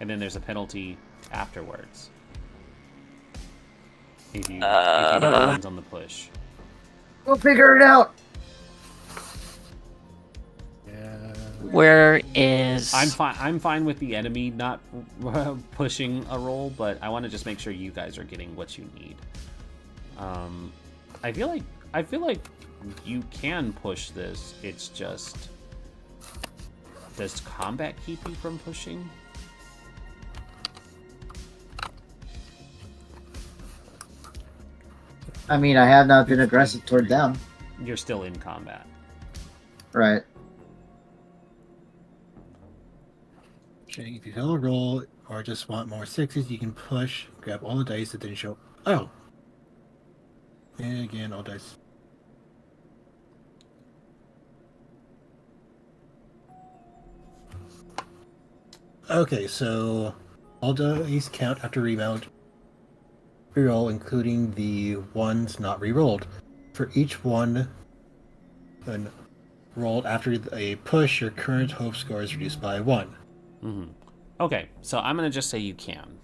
and then there's a penalty afterwards. If you get 1s on the push. We'll figure it out. Yeah. Where is... I'm fine with the enemy not pushing a roll, but I want to just make sure you guys are getting what you need. I feel like you can push this. It's just, does combat keep you from pushing? I mean, I have not been aggressive toward them. You're still in combat. Right. If you fail a roll or just want more 6s, you can push, grab all the dice that didn't show. Oh. And again, all dice. Okay, so all dice count after remount. Reroll, including the ones not rerolled. For each one rolled after a push, your current hope score is reduced by 1. Mm-hmm. Okay, so I'm gonna just say you can.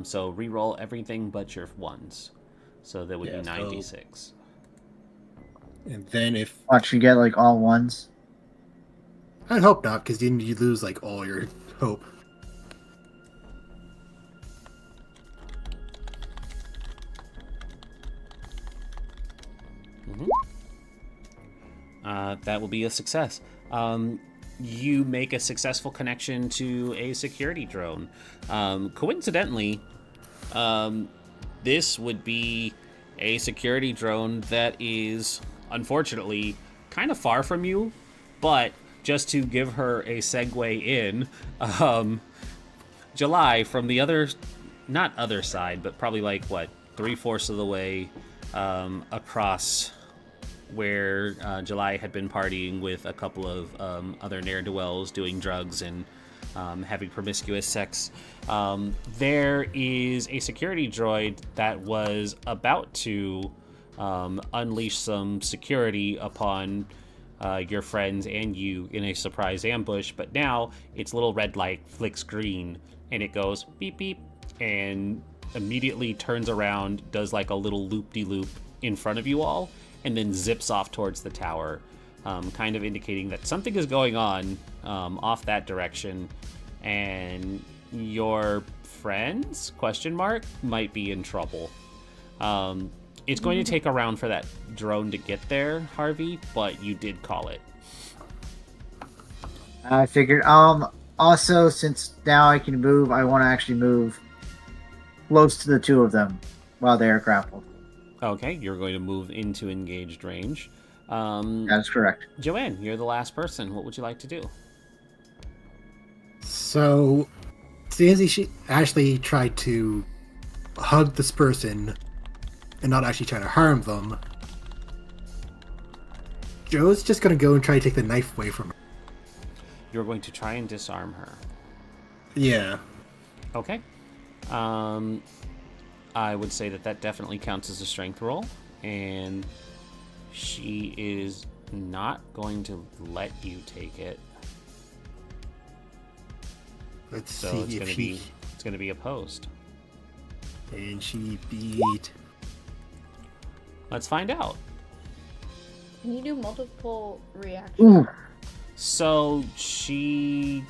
So re-roll everything but your 1s. So that would be 96. And then if Watch you get like all 1s. I'd hope not, because then you lose like all your hope. Mm-hmm. That will be a success. You make a successful connection to a security drone. Coincidentally, this would be a security drone that is, unfortunately, kind of far from you, but just to give her a segue in, July from the other, not other side, but probably like, 3/4 of the way across where July had been partying with a couple of other ne'er-do-wells doing drugs and having promiscuous sex. There is a security droid that was about to unleash some security upon your friends and you in a surprise ambush, but now its little red light flicks green and it goes beep beep and immediately turns around, does like a little loop-de-loop in front of you all, and then zips off towards the tower, kind of indicating that something is going on off that direction, and your friends, question mark, might be in trouble. It's going to take a round for that drone to get there, Harvey, but you did call it. I figured. Also, since now I can move, I want to actually move close to the two of them while they are grappled. Okay, you're going to move into engaged range. That is correct. Joanne, you're the last person. What would you like to do? So, seeing she actually tried to hug this person and not actually try to harm them, Joe's just going to go and try to take the knife away from her. You're going to try and disarm her. Yeah. Okay. I would say that definitely counts as a strength roll, and she is not going to let you take it. Let's So see it's if going to be opposed. And she beat... Let's find out. Can you do multiple reactions? Ooh. So she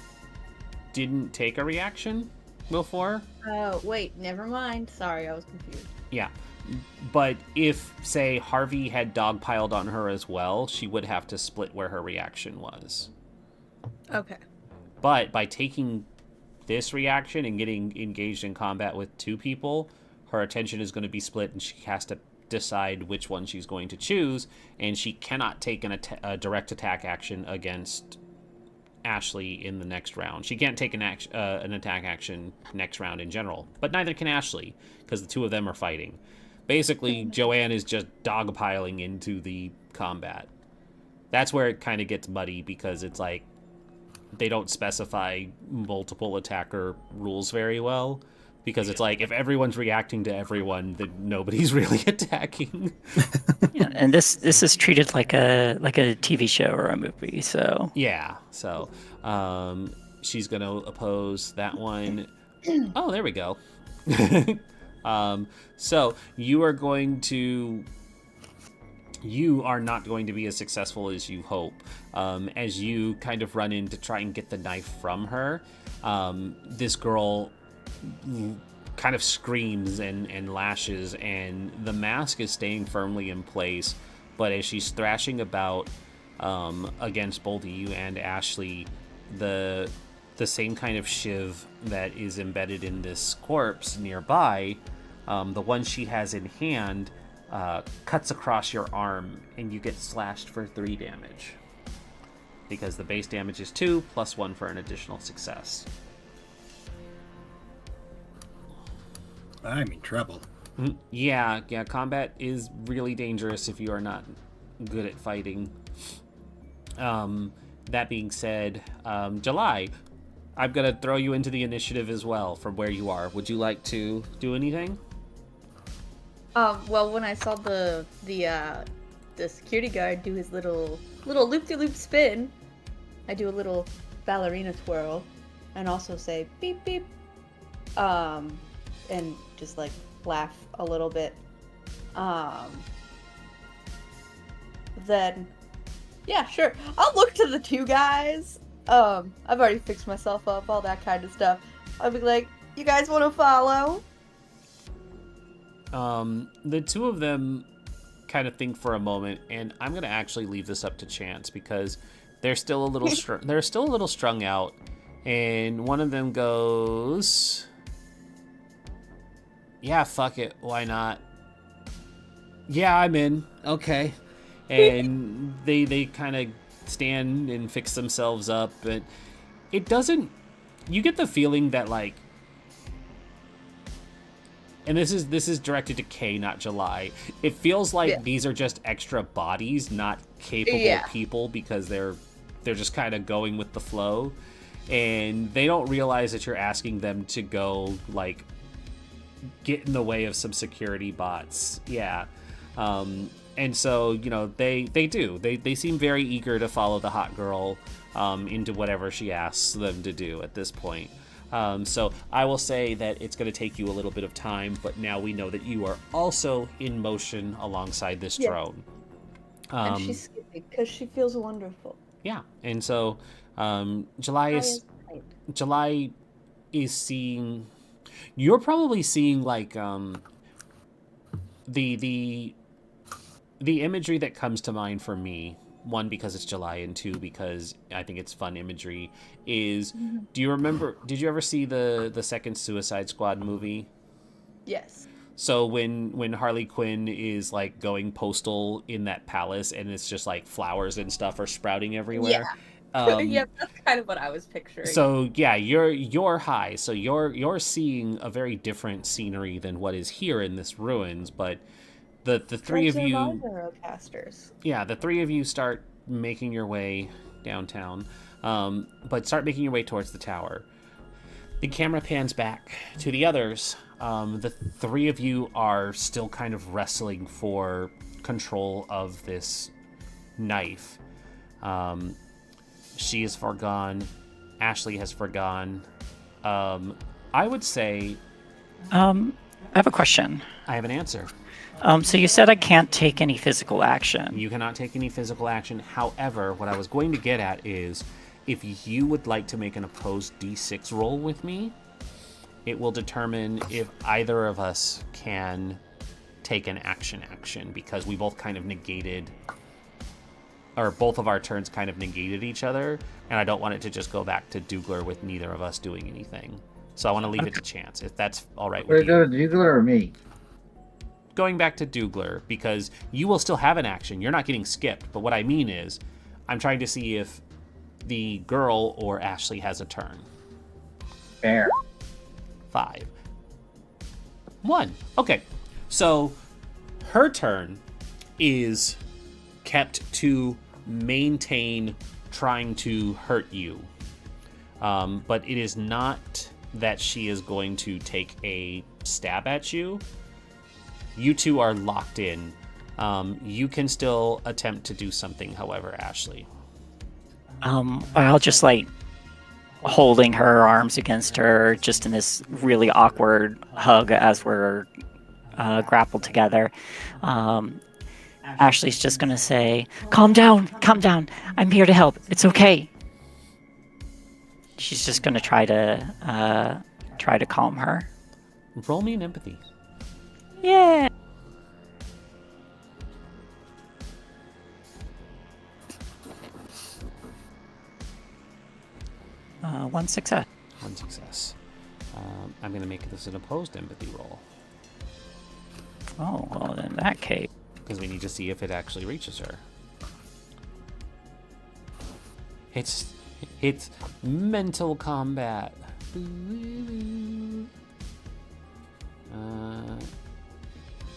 didn't take a reaction before? Oh, wait, never mind. Sorry, I was confused. Yeah. But if, say, Harvey had dogpiled on her as well, she would have to split where her reaction was. Okay. But by taking this reaction and getting engaged in combat with two people, her attention is going to be split and she has to decide which one she's going to choose, and she cannot take a direct attack action against Ashley in the next round. She can't take an attack action next round in general, but neither can Ashley, because the two of them are fighting. Basically, Joanne is just dogpiling into the combat. That's where it kind of gets muddy, because it's like they don't specify multiple attacker rules very well, because it's like if everyone's reacting to everyone, then nobody's really attacking. Yeah, and this is treated like a TV show or a movie. So Yeah, so she's going to oppose that one. Oh, there we go. So you are not going to be as successful as you hope. As you kind of run in to try and get the knife from her, this girl kind of screams and lashes, and the mask is staying firmly in place, but as she's thrashing about against both you and Ashley, the same kind of shiv that is embedded in this corpse nearby, the one she has in hand, cuts across your arm, and you get slashed for 3 damage, because the base damage is 2 plus 1 for an additional success. I'm in trouble. Yeah, combat is really dangerous if you are not good at fighting. That being said, July, I'm going to throw you into the initiative as well from where you are. Would you like to do anything? Well, when I saw the security guard do his little loop-de-loop spin, I do a little ballerina twirl, and also say beep beep, and just like laugh a little bit. Then, yeah, sure, I'll look to the two guys. I've already fixed myself up, all that kind of stuff. I'll be like, you guys want to follow? The two of them kind of think for a moment, and I'm gonna actually leave this up to chance because they're still a little strung out, and one of them goes, "Yeah, fuck it, why not? Yeah, I'm in. Okay," and they kind of stand and fix themselves up, but it doesn't. You get the feeling that like. And this is directed to Kay, not July. It feels like these are just extra bodies, not capable people, because they're just kind of going with the flow, and they don't realize that you're asking them to go like get in the way of some security bots. Yeah, And so, you know, they seem very eager to follow the hot girl into whatever she asks them to do at this point. So I will say that it's going to take you a little bit of time, but now we know that you are also in motion alongside this Yes. drone. And she's skipping because she feels wonderful. Yeah, and so July is seeing. You're probably seeing like the imagery that comes to mind for me. One, because it's July, and two, because I think it's fun imagery. Is do you remember? Did you ever see the second Suicide Squad movie? Yes. So when Harley Quinn is like going postal in that palace, and it's just like flowers and stuff are sprouting everywhere. Yeah, that's kind of what I was picturing. So yeah, you're high, so you're seeing a very different scenery than what is here in this ruins. But the three of you, casters. yeah, the three of you start making your way downtown, but start making your way towards the tower. The camera pans back to the others. The three of you are still kind of wrestling for control of this knife. She is foregone. Ashley has foregone. I would say... I have a question. I have an answer. So you said I can't take any physical action. You cannot take any physical action. However, what I was going to get at is, if you would like to make an opposed D6 roll with me, it will determine if either of us can take an action, because we both kind of negated... or both of our turns kind of negated each other, and I don't want it to just go back to Dougler with neither of us doing anything. So I want to leave it to chance, if that's all right with you. Go to Dougler or me? Going back to Dougler, because you will still have an action. You're not getting skipped, but what I mean is, I'm trying to see if the girl or Ashley has a turn. Fair. 5. 1. Okay, so her turn is kept to maintain trying to hurt you. But it is not that she is going to take a stab at you. You two are locked in. You can still attempt to do something, however, Ashley. I'll just like holding her arms against her, just in this really awkward hug as we're grappled together. Ashley's just gonna say, calm down, I'm here to help, it's okay. She's just gonna try to calm her. Roll me an empathy. Yeah. One success. One success. I'm going to make this an opposed empathy roll, Oh, well, in that case. because we need to see if it actually reaches her. It's mental combat.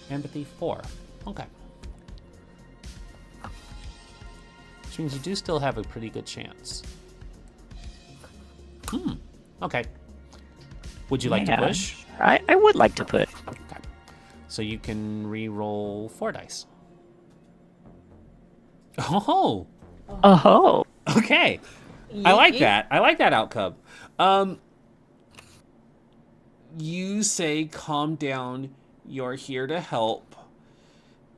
Empathy 4. Okay. Which means you do still have a pretty good chance. Okay. Would you like to push? I would like to put. Okay. So you can re-roll 4 dice. Oh! Oh. Okay. I like that. I like that outcome. You say, calm down, you're here to help.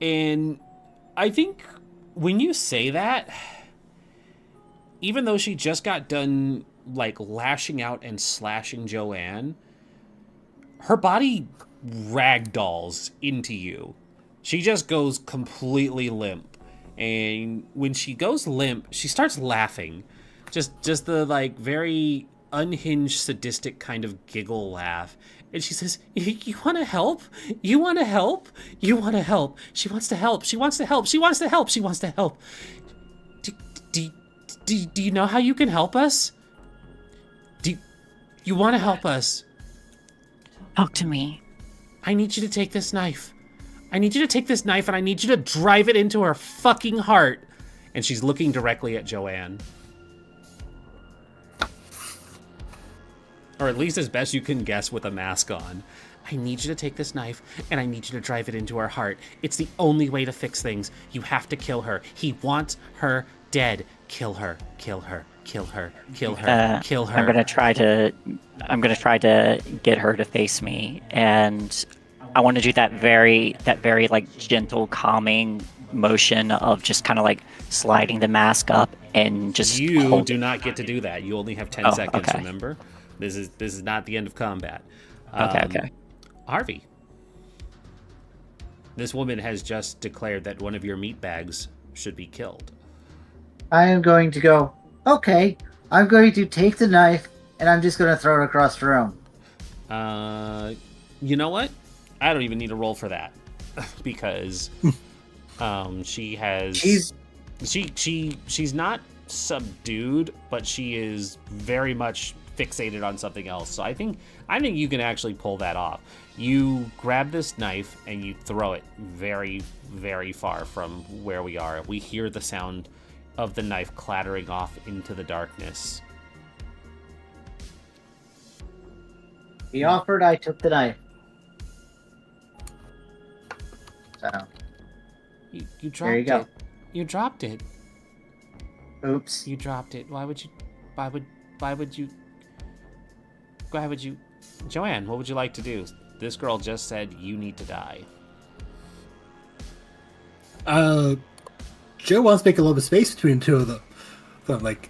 And I think when you say that, even though she just got done like lashing out and slashing Joanne, her body ragdolls into you. She just goes completely limp. And when she goes limp, she starts laughing. Just the like very unhinged, sadistic kind of giggle laugh. And she says, you want to help? You want to help? You want to help? She wants to help. She wants to help. She wants to help. She wants to help. Do you know how you can help us? Do you want to help us? Talk to me. I need you to take this knife. I need you to take this knife and I need you to drive it into her fucking heart. And she's looking directly at Joanne. Or at least as best you can guess with a mask on. I need you to take this knife and I need you to drive it into her heart. It's the only way to fix things. You have to kill her. He wants her dead. Kill her. Kill her. Kill her. Kill her. Kill her. I'm gonna try to get her to face me, and I want to do that very like gentle, calming motion of just kind of like sliding the mask up and just. You do not get to do that. You only have 10 seconds. Okay. Remember, this is not the end of combat. Okay. Harvey, this woman has just declared that one of your meat bags should be killed. I am going to go, okay, I'm going to take the knife and I'm just going to throw it across the room. You know what? I don't even need a roll for that because she has she's not subdued, but she is very much fixated on something else. So I think you can actually pull that off. You grab this knife and you throw it very, very far from where we are. We hear the sound of the knife clattering off into the darkness. He offered, I took the knife. So, You dropped there you go. it. You dropped it. Oops. You dropped it. Why would you? Joanne, what would you like to do? This girl just said you need to die. Joe wants to make a little bit of space between the two of them. So I'm like,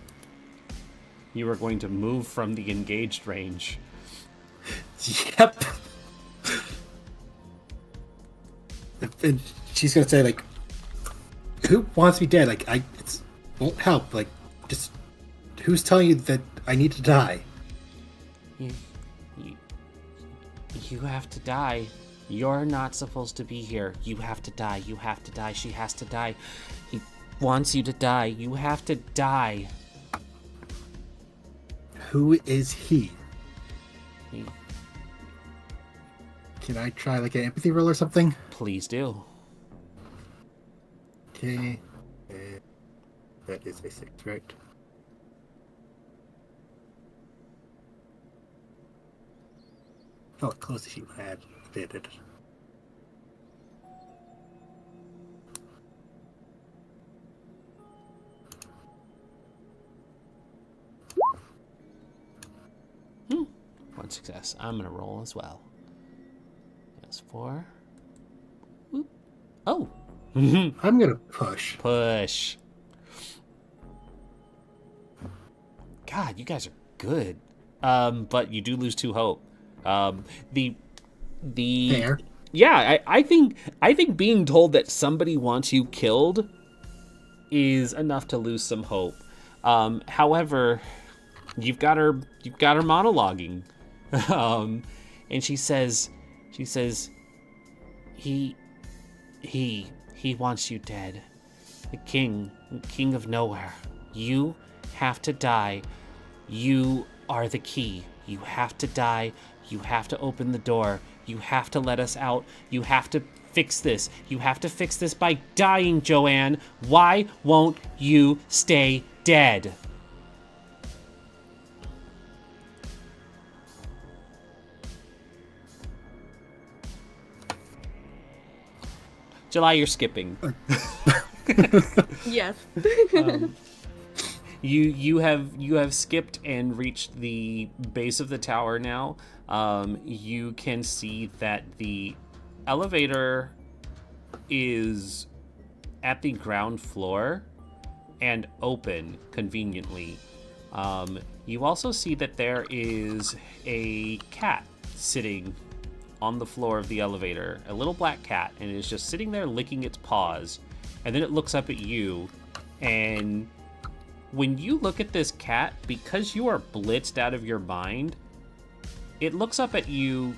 You are going to move from the engaged range. yep. And she's gonna say like, who wants me dead? Like, it won't help. Like, just who's telling you that I need to die? You have to die. You're not supposed to be here. You have to die. You have to die. She has to die. He wants you to die. You have to die. Who is he? He- Can I try like an empathy roll or something? Please do. Okay. That is a 6, right? Oh, close the sheet I had did it. One success. I'm gonna roll as well. That's 4. Whoop. Oh. I'm gonna push. Push. God, you guys are good. But you do lose 2 hope. The Fair. Yeah, I think being told that somebody wants you killed is enough to lose some hope. However, you've got her monologuing. And she says he wants you dead. The king of nowhere. You have to die. You are the key. You have to die. You have to open the door. You have to let us out. You have to fix this. You have to fix this by dying, Joanne. Why won't you stay dead? July, you're skipping. Yes. You have skipped and reached the base of the tower now. You can see that the elevator is at the ground floor and open conveniently. You also see that there is a cat sitting on the floor of the elevator, a little black cat, and it is just sitting there licking its paws. And then it looks up at you, and when you look at this cat, because you are blitzed out of your mind, it looks up at you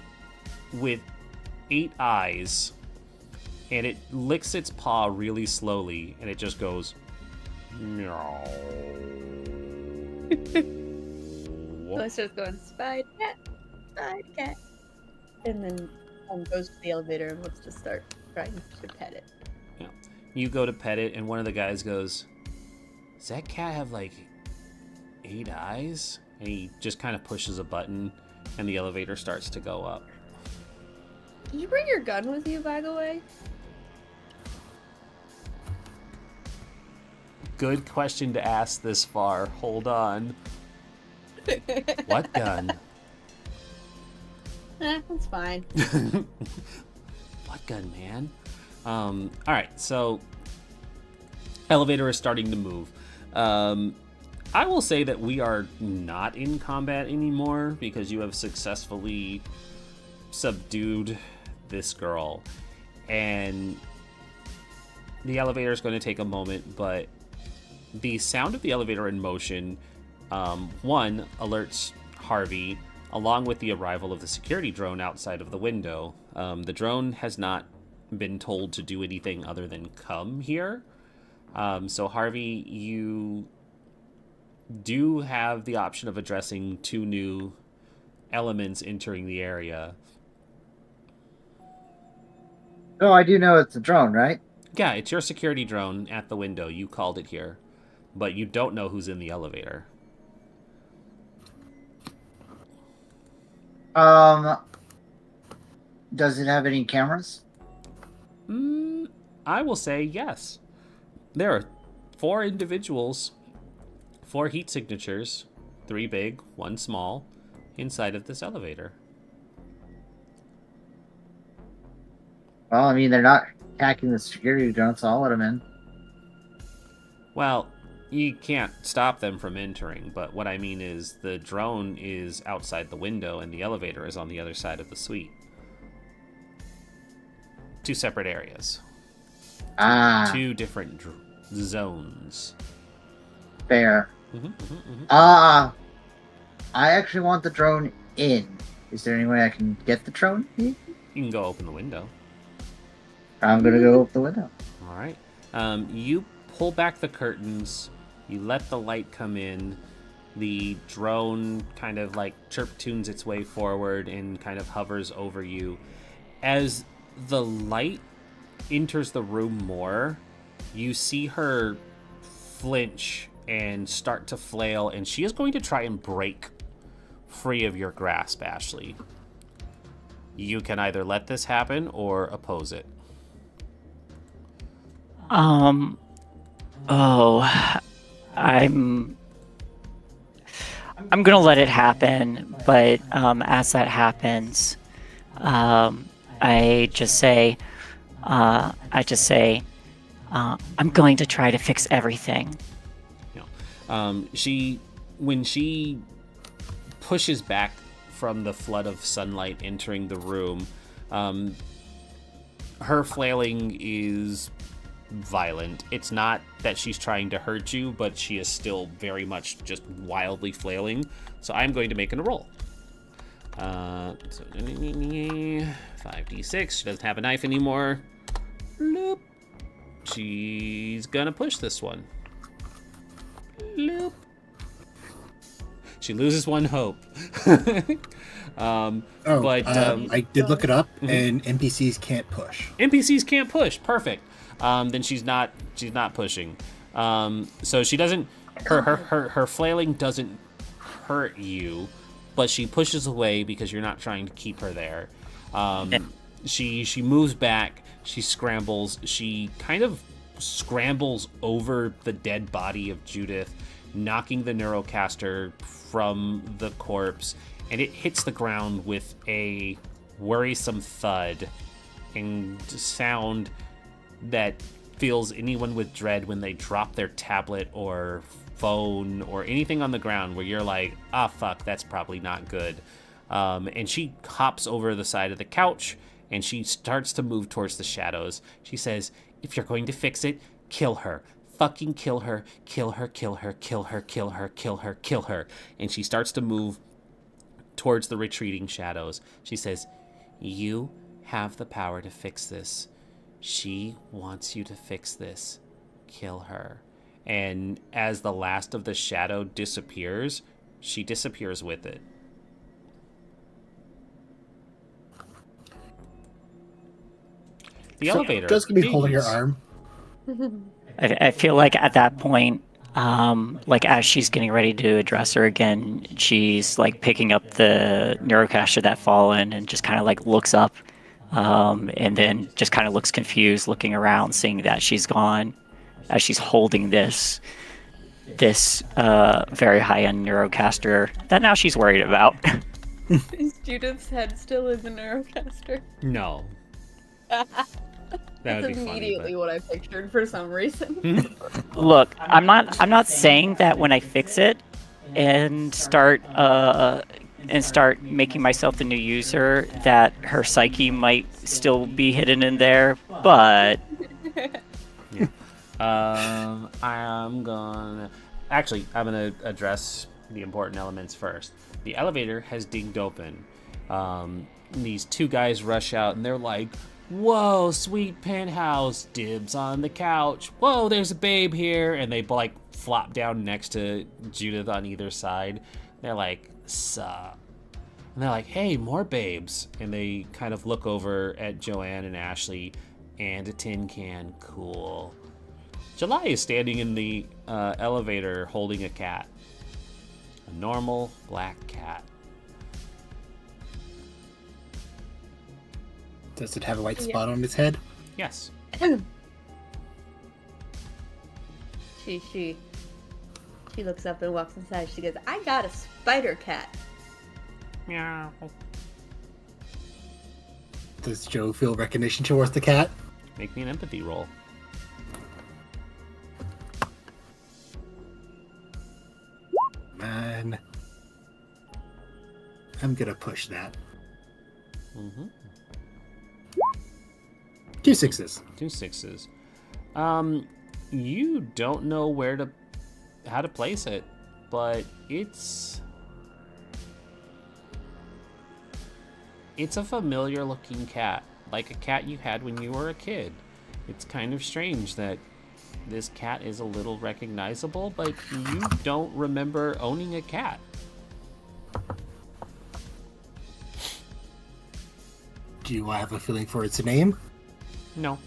with 8 eyes, and it licks its paw really slowly, and it just goes, meow. So I start going, spider cat. And then goes to the elevator and wants to start trying to pet it. Yeah. You go to pet it, and one of the guys goes, does that cat have like 8 eyes? And he just kind of pushes a button, and the elevator starts to go up. Did you bring your gun with you, by the way? Good question to ask this far. Hold on. What gun? That's fine. What gun, man? Alright, so elevator is starting to move. I will say that we are not in combat anymore because you have successfully subdued this girl. And the elevator is going to take a moment, but the sound of the elevator in motion, one, alerts Harvey, along with the arrival of the security drone outside of the window. The drone has not been told to do anything other than come here. So Harvey, you do have the option of addressing 2 new elements entering the area. Oh, I do know it's a drone, right? Yeah, it's your security drone at the window. You called it here. But you don't know who's in the elevator. Does it have any cameras? I will say yes. There are 4 individuals, 4 heat signatures, 3 big, 1 small, inside of this elevator. Well, I mean, they're not hacking the security drone, so I'll let them in. Well, you can't stop them from entering, but what I mean is the drone is outside the window and the elevator is on the other side of the suite. 2 separate areas. Ah, 2 different zones. fair. Mm-hmm. I actually want the drone in. Is there any way I can get the drone in? You can go open the window. I'm gonna go open the window. All right. You pull back the curtains. You let the light come in. The drone kind of like chirp tunes its way forward and kind of hovers over you. As the light enters the room more, you see her flinch and start to flail, and she is going to try and break free of your grasp, Ashley. You can either let this happen or oppose it. I'm gonna let it happen, but as that happens, I just say, I'm going to try to fix everything. When she pushes back from the flood of sunlight entering the room, her flailing is violent. It's not that she's trying to hurt you, but she is still very much just wildly flailing. So I'm going to make it a roll. So 5d6. She doesn't have a knife anymore. Loop. She's gonna push this one. Loop. She loses 1 hope. I did look it up, and NPCs can't push. NPCs can't push. Perfect. Then she's not pushing. So she doesn't. Her flailing doesn't hurt you, but she pushes away because you're not trying to keep her there. She moves back. She scrambles. She kind of scrambles over the dead body of Judith, knocking the neurocaster from the corpse, and it hits the ground with a worrisome thud and sound that fills anyone with dread when they drop their tablet or phone or anything on the ground where you're like, ah, fuck, that's probably not good. And she hops over the side of the couch and she starts to move towards the shadows. She says, if you're going to fix it, kill her. Fucking kill her. Kill her, kill her, kill her, kill her, kill her, kill her. And she starts to move towards the retreating shadows. She says, you have the power to fix this. She wants you to fix this. Kill her. And as the last of the shadow disappears, she disappears with it. The elevator. Just gonna be holding your arm. I feel like at that point, like as she's getting ready to address her again, she's like picking up the neurocaster that fallen and just kind of like looks up and then just kind of looks confused, looking around, seeing that she's gone, as she's holding this very high-end Neurocaster that now she's worried about. Is Judith's head still in the Neurocaster? No. That That's would be immediately funny, what I pictured for some reason. Look, I'm not saying that when I fix it and start making myself the new user that her psyche might still be hidden in there, but I'm gonna address the important elements first. The elevator has dinged open. These two guys rush out and they're like, "Whoa, sweet penthouse, dibs on the couch. Whoa, there's a babe here," and they like flop down next to Judith on either side. They're like, "Sup?" And they're like, "Hey, more babes." And they kind of look over at Joanne and Ashley, and a tin can. Cool. July is standing in the elevator holding a cat. A normal black cat. Does it have a white spot on its head? Yes. She looks up and walks inside. She goes, "I got a spider cat." Meow. Does Joe feel recognition towards the cat? Make me an empathy roll. Man. I'm gonna push that. Mm-hmm. 2 6s. 2 6s. You don't know how to place it, but it's a familiar looking cat, like a cat you had when you were a kid. It's kind of strange that this cat is a little recognizable, but you don't remember owning a cat. Do you have a feeling for its name? No.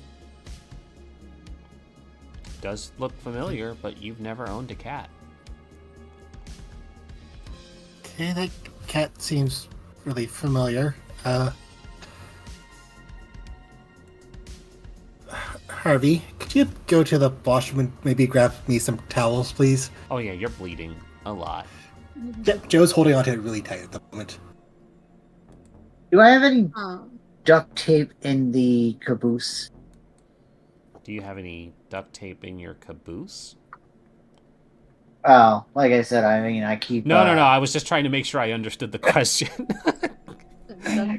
Does look familiar, but you've never owned a cat. Okay, that cat seems really familiar. Harvey, could you go to the washroom and maybe grab me some towels, please? Oh yeah, you're bleeding a lot. Yep, Joe's holding onto it really tight at the moment. Do I have any Oh. duct tape in the caboose? Do you have any duct tape in your caboose? Oh, like I said, I mean, I keep... No. I was just trying to make sure I understood the question.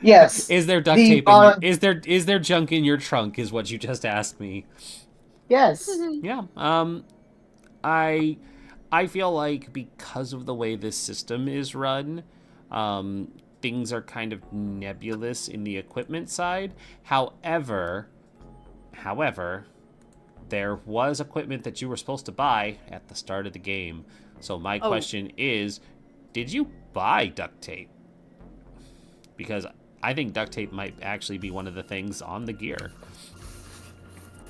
Yes. Is there duct The tape? bottom- Is there junk in your trunk? Is what you just asked me. Yes. Yeah. I feel like because of the way this system is run, things are kind of nebulous in the equipment side. However, there was equipment that you were supposed to buy at the start of the game. So my question is, did you buy duct tape? Because I think duct tape might actually be one of the things on the gear.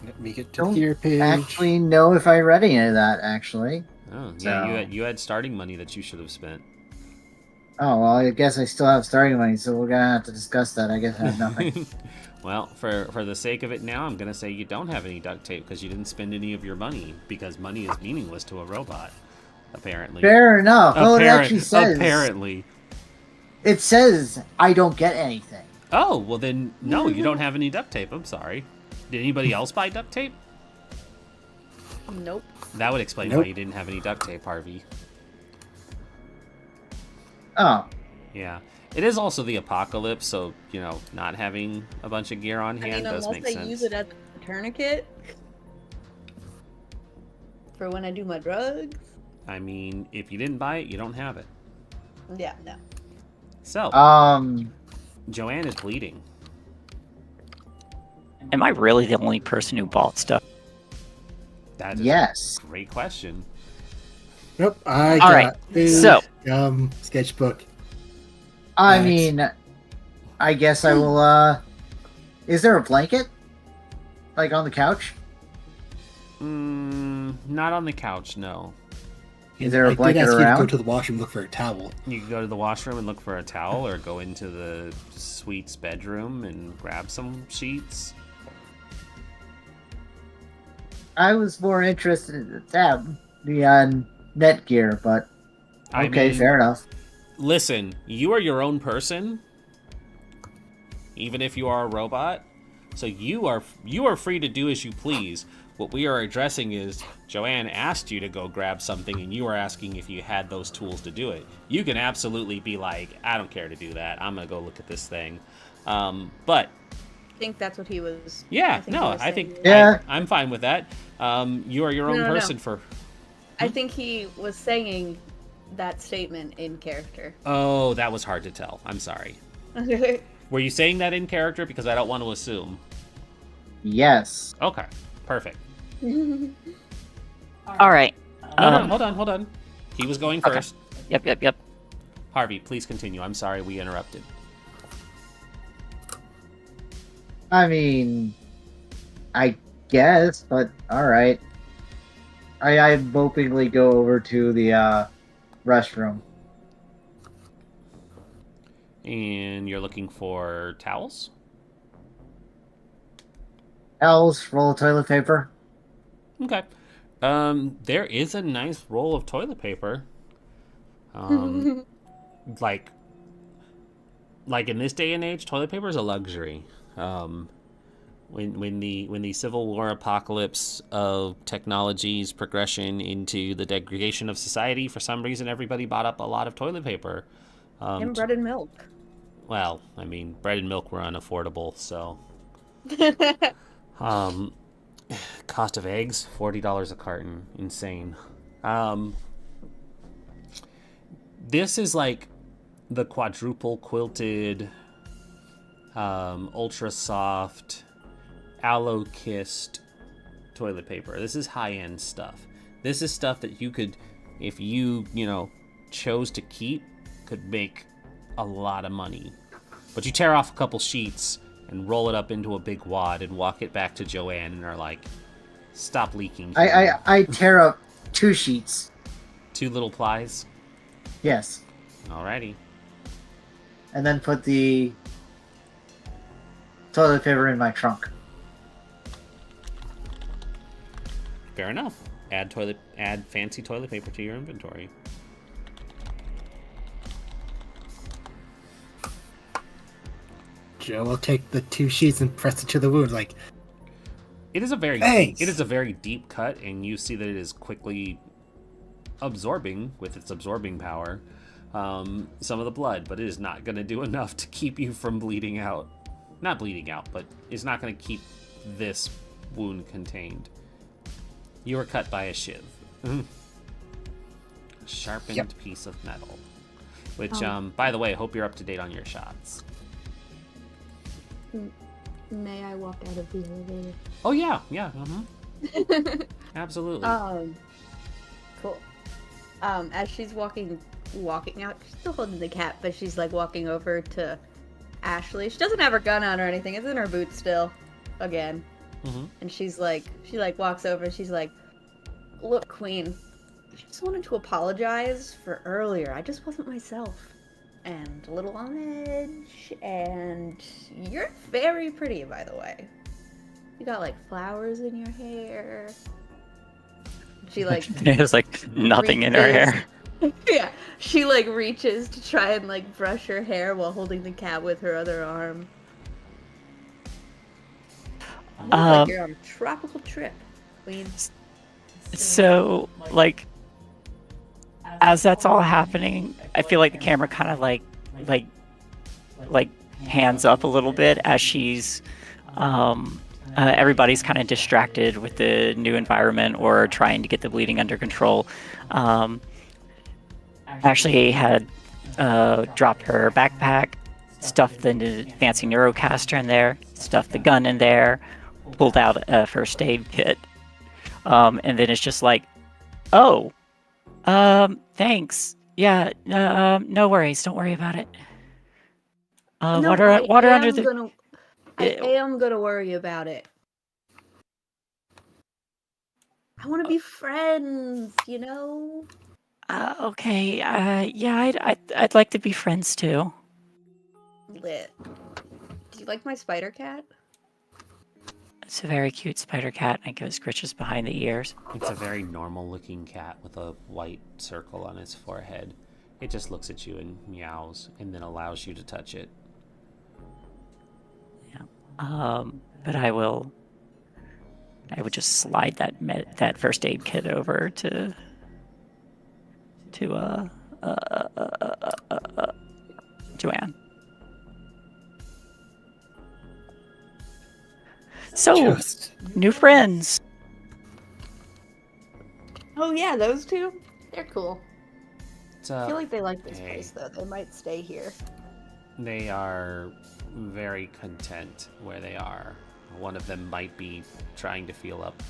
Let me get to the gear page. Actually know if I read any of that, actually. Oh, So- yeah, you had starting money that you should have spent. Oh, well, I guess I still have starting money, so we're gonna have to discuss that. I guess I have nothing. Well, for the sake of it now, I'm going to say you don't have any duct tape because you didn't spend any of your money, because money is meaningless to a robot, apparently. Fair enough. Oh, it actually says... Apparently. It says I don't get anything. Oh, well then, no, you don't have any duct tape. I'm sorry. Did anybody else buy duct tape? Nope. That would explain why Nope. you didn't have any duct tape, Harvey. Oh. Yeah. It is also the apocalypse, so, not having a bunch of gear on I hand mean, does unless make I sense. use it as a tourniquet for when I do my drugs. I mean, if you didn't buy it, you don't have it. Yeah, no. So, Joanne is bleeding. am I really the only person who bought stuff? That is Yes. a great question. Nope, I All got right, food, so- sketchbook. I Nice. mean, I guess I will, Is there a blanket? Like on the couch? Not on the couch, no. Is there a I did blanket ask you to go around? to the washroom and look for a towel. You can go to the washroom and look for a towel, or go into the suite's bedroom and grab some sheets. I was more interested in the Netgear, but I okay, mean, fair enough. listen, you are your own person, even if you are a robot. So you are free to do as you please. What we are addressing is Joanne asked you to go grab something, and you are asking if you had those tools to do it. You can absolutely be like, I don't care to do that. I'm gonna go look at this thing. But I think that's what he was. yeah, he no, was I saying. think Yeah. I'm fine with that. You are your own No. person for. I think he was saying that statement in character. Oh, that was hard to tell. I'm sorry. Were you saying that in character? Because I don't want to assume. Yes. Okay, perfect. All right. No, hold on. He was going Okay. first. Yep. Harvey, please continue. I'm sorry we interrupted. I mean, I guess, but all right. I mopingly go over to the restroom. And you're looking for towels? Towels, roll of toilet paper. Okay. There is a nice roll of toilet paper. Like in this day and age, toilet paper is a luxury. When the Civil War apocalypse of technology's progression into the degradation of society, for some reason everybody bought up a lot of toilet paper. And bread and milk. Well, I mean, bread and milk were unaffordable, so. Cost of eggs, $40 a carton. Insane. This is like the quadruple quilted, ultra soft, aloe kissed toilet paper. This is high end stuff. This is stuff that you could, if you chose to keep, could make a lot of money. But you tear off a couple sheets and roll it up into a big wad and walk it back to Joanne and are like, stop leaking here. I tear up 2 sheets. 2 little plies. Yes. Alrighty. And then put the toilet paper in my trunk. Fair enough. Add fancy toilet paper to your inventory. Joe will take the 2 sheets and press it to the wound. Like, It is a very Thanks. deep cut, and you see that it is quickly absorbing with its absorbing power some of the blood, but it is not going to do enough to keep you from bleeding out. Not bleeding out, but it's not going to keep this wound contained. You were cut by a shiv. A sharpened piece of metal. Which, by the way, I hope you're up to date on your shots. May I walk out of the elevator? Oh, yeah. Absolutely. Cool. As she's walking out, she's still holding the cat, but she's like walking over to Ashley. She doesn't have her gun on or anything. It's in her boot still. Again. And she walks over and she's like, look, Queen, I just wanted to apologize for earlier. I just wasn't myself. And a little on edge, and you're very pretty, by the way. You got like flowers in your hair. She like There's like nothing in her hair. Yeah, she like reaches to try and like brush her hair while holding the cat with her other arm. You look like you're on a tropical trip, Queen. So, like, as that's all happening, I feel like the camera kind of like hands up a little bit as she's everybody's kind of distracted with the new environment or trying to get the bleeding under control. Ashley had dropped her backpack, stuffed the fancy neurocaster in there, stuffed the gun in there, pulled out a first aid kit, and then it's just like, oh, thanks. Yeah, no worries. Don't worry about it. No, water under the. I am gonna worry about it. I want to be friends, you know. Okay. Yeah, I'd like to be friends too. Lit. Do you like my spider cat? It's a very cute spider cat, and it goes scritches behind the ears. It's a very normal-looking cat with a white circle on its forehead. It just looks at you and meows, and then allows you to touch it. But I would just slide that first aid kit over to Joanne. So, Just new friends. Oh yeah, those two. They're cool. It's, I feel like they like this hey. place though. They might stay here. They are very content where they are. One of them might be trying to feel up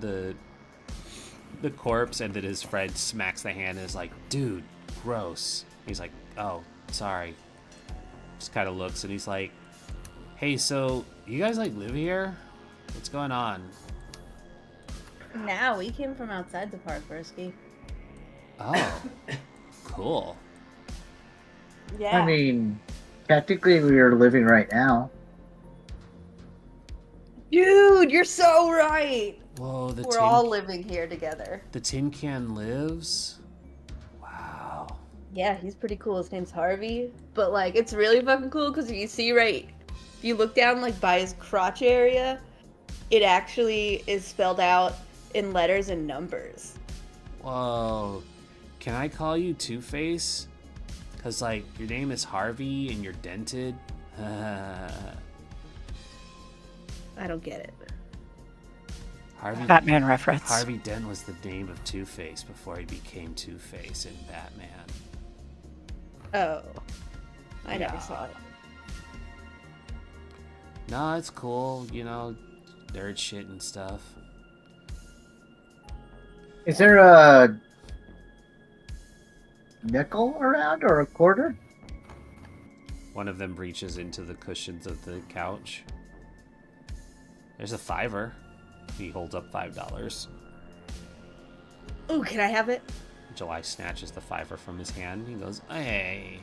the corpse, and then his friend smacks the hand and is like, dude, gross. He's like, oh, sorry. Just kind of looks and he's like, hey, so you guys like live here? What's going on? Now we came from outside the park, Brisky. Oh, cool. Yeah. I mean, technically we are living right now. Dude, you're so right. Whoa, We're all living here together. the tin can lives? Wow. Yeah, he's pretty cool. His name's Harvey. But like, it's really fucking cool because if you see if you look down like by his crotch area, it actually is spelled out in letters and numbers. Whoa. Can I call you Two-Face? Because, like, your name is Harvey and you're dented. I don't get it. Harvey Batman reference. Harvey Dent was the name of Two-Face before he became Two-Face in Batman. Oh. I never Yeah. saw it. No, it's cool, you know, nerd shit and stuff. Is there a nickel around or a quarter? One of them reaches into the cushions of the couch. There's a $5. He holds up $5. Ooh, can I have it? July snatches the $5 from his hand. He goes, hey.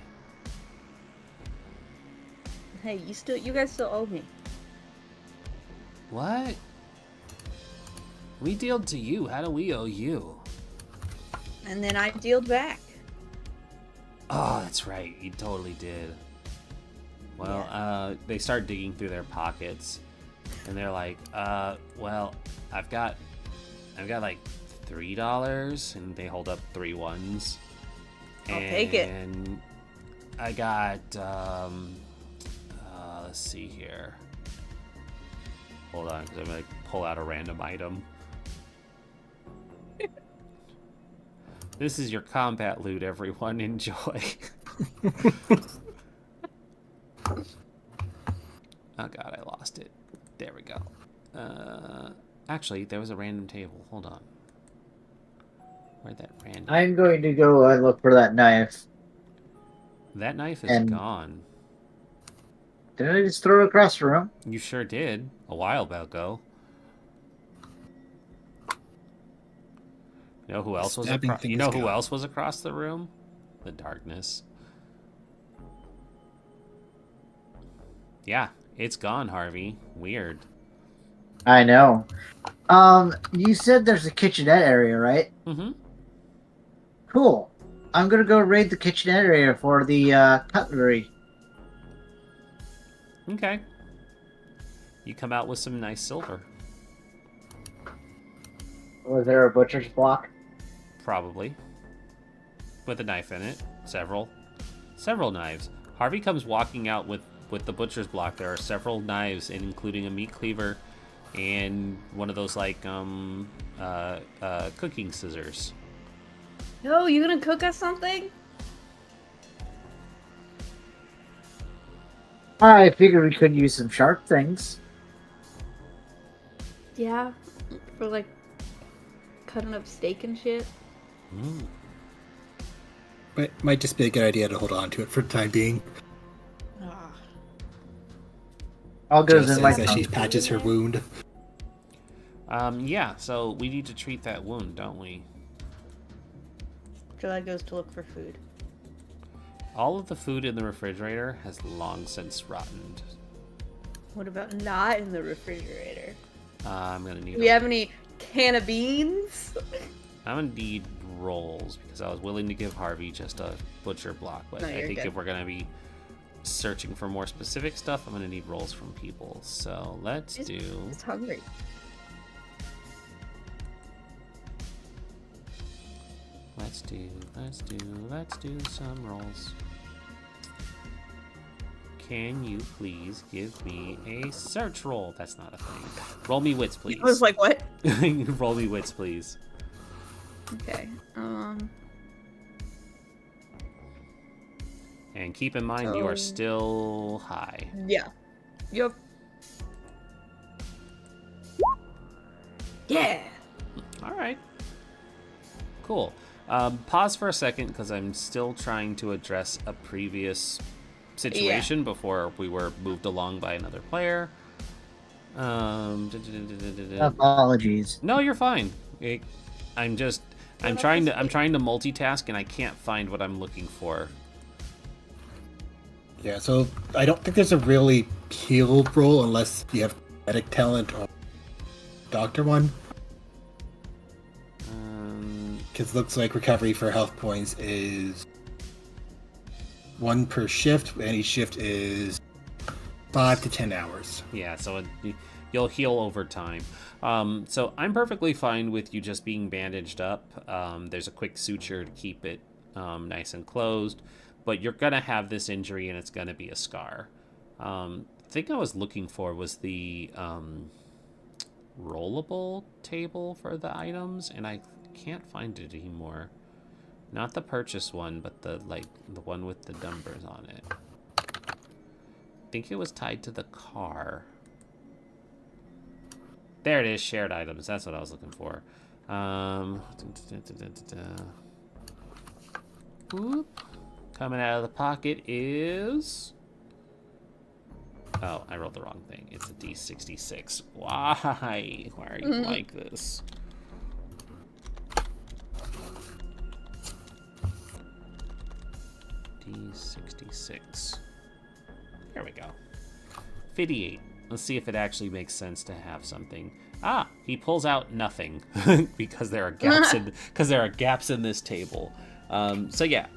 Hey, you guys still owe me. What? We dealed to you. How do we owe you? And then I dealed back. Oh, that's right. You totally did. Well, they start digging through their pockets, and they're like, well, I've got like $3, and they hold up 3 ones. I'll take it. And I got, let's see here. Hold on, because I'm gonna pull out a random item. This is your combat loot, everyone. Enjoy. Oh god, I lost it. There we go. Actually, there was a random table. Hold on. Where'd that random... I'm going to go look for that knife. That knife is And- gone. Didn't I just throw it across the room? You sure did. A while ago. You know who else was Stabbing across... thing You is know who gone. else was across the room? The darkness. Yeah, it's gone, Harvey. Weird. I know. You said there's a kitchenette area, right? Mm-hmm. Cool. I'm gonna go raid the kitchenette area for the cutlery. Okay. You come out with some nice silver. Was there a butcher's block? Probably. With a knife in it. Several knives. Harvey comes walking out with the butcher's block. There are several knives, including a meat cleaver and one of those like cooking scissors. Yo, you gonna cook us something? I figured we could use some sharp things. Yeah. For like cutting up steak and shit. Mm. But it might just be a good idea to hold on to it for the time being. Ah. All goes Just in my as she tongue. patches her wound. Yeah, so we need to treat that wound, don't we? July goes to look for food. All of the food in the refrigerator has long since rotted. What about not in the refrigerator? I'm gonna need. Do we have any can of beans? I'm gonna need rolls because I was willing to give Harvey just a butcher block, but No, I you're think good. if we're gonna be searching for more specific stuff, I'm gonna need rolls from people. So let's do. It's hungry. Let's do some rolls. Can you please give me a search roll? That's not a thing. Roll me wits, please. I was like, what? Roll me wits, please. Okay. And keep in mind, you are So- still high. Yeah. Yup. Yeah. All right. Cool. Pause for a second because I'm still trying to address a previous situation before we were moved along by another player. Apologies. No, you're fine. I'm trying to multitask and I can't find what I'm looking for. Yeah, so I don't think there's a really heal roll unless you have medic talent or doctor one. Because it looks like recovery for health points is 1 per shift. Any shift is 5 to 10 hours. Yeah, so you'll heal over time. So I'm perfectly fine with you just being bandaged up. There's a quick suture to keep it nice and closed. But you're going to have this injury and it's going to be a scar. The thing I was looking for was the rollable table for the items, and I can't find it anymore. Not the purchase one, but the one with the numbers on it. I think it was tied to the car. There it is, shared items. That's what I was looking for. Whoop. Coming out of the pocket is... Oh, I rolled the wrong thing. It's a D66. Why? Why are you like this? D66. There we go. 58. Let's see if it actually makes sense to have something. Ah, he pulls out nothing because there are gaps in this table. So yeah,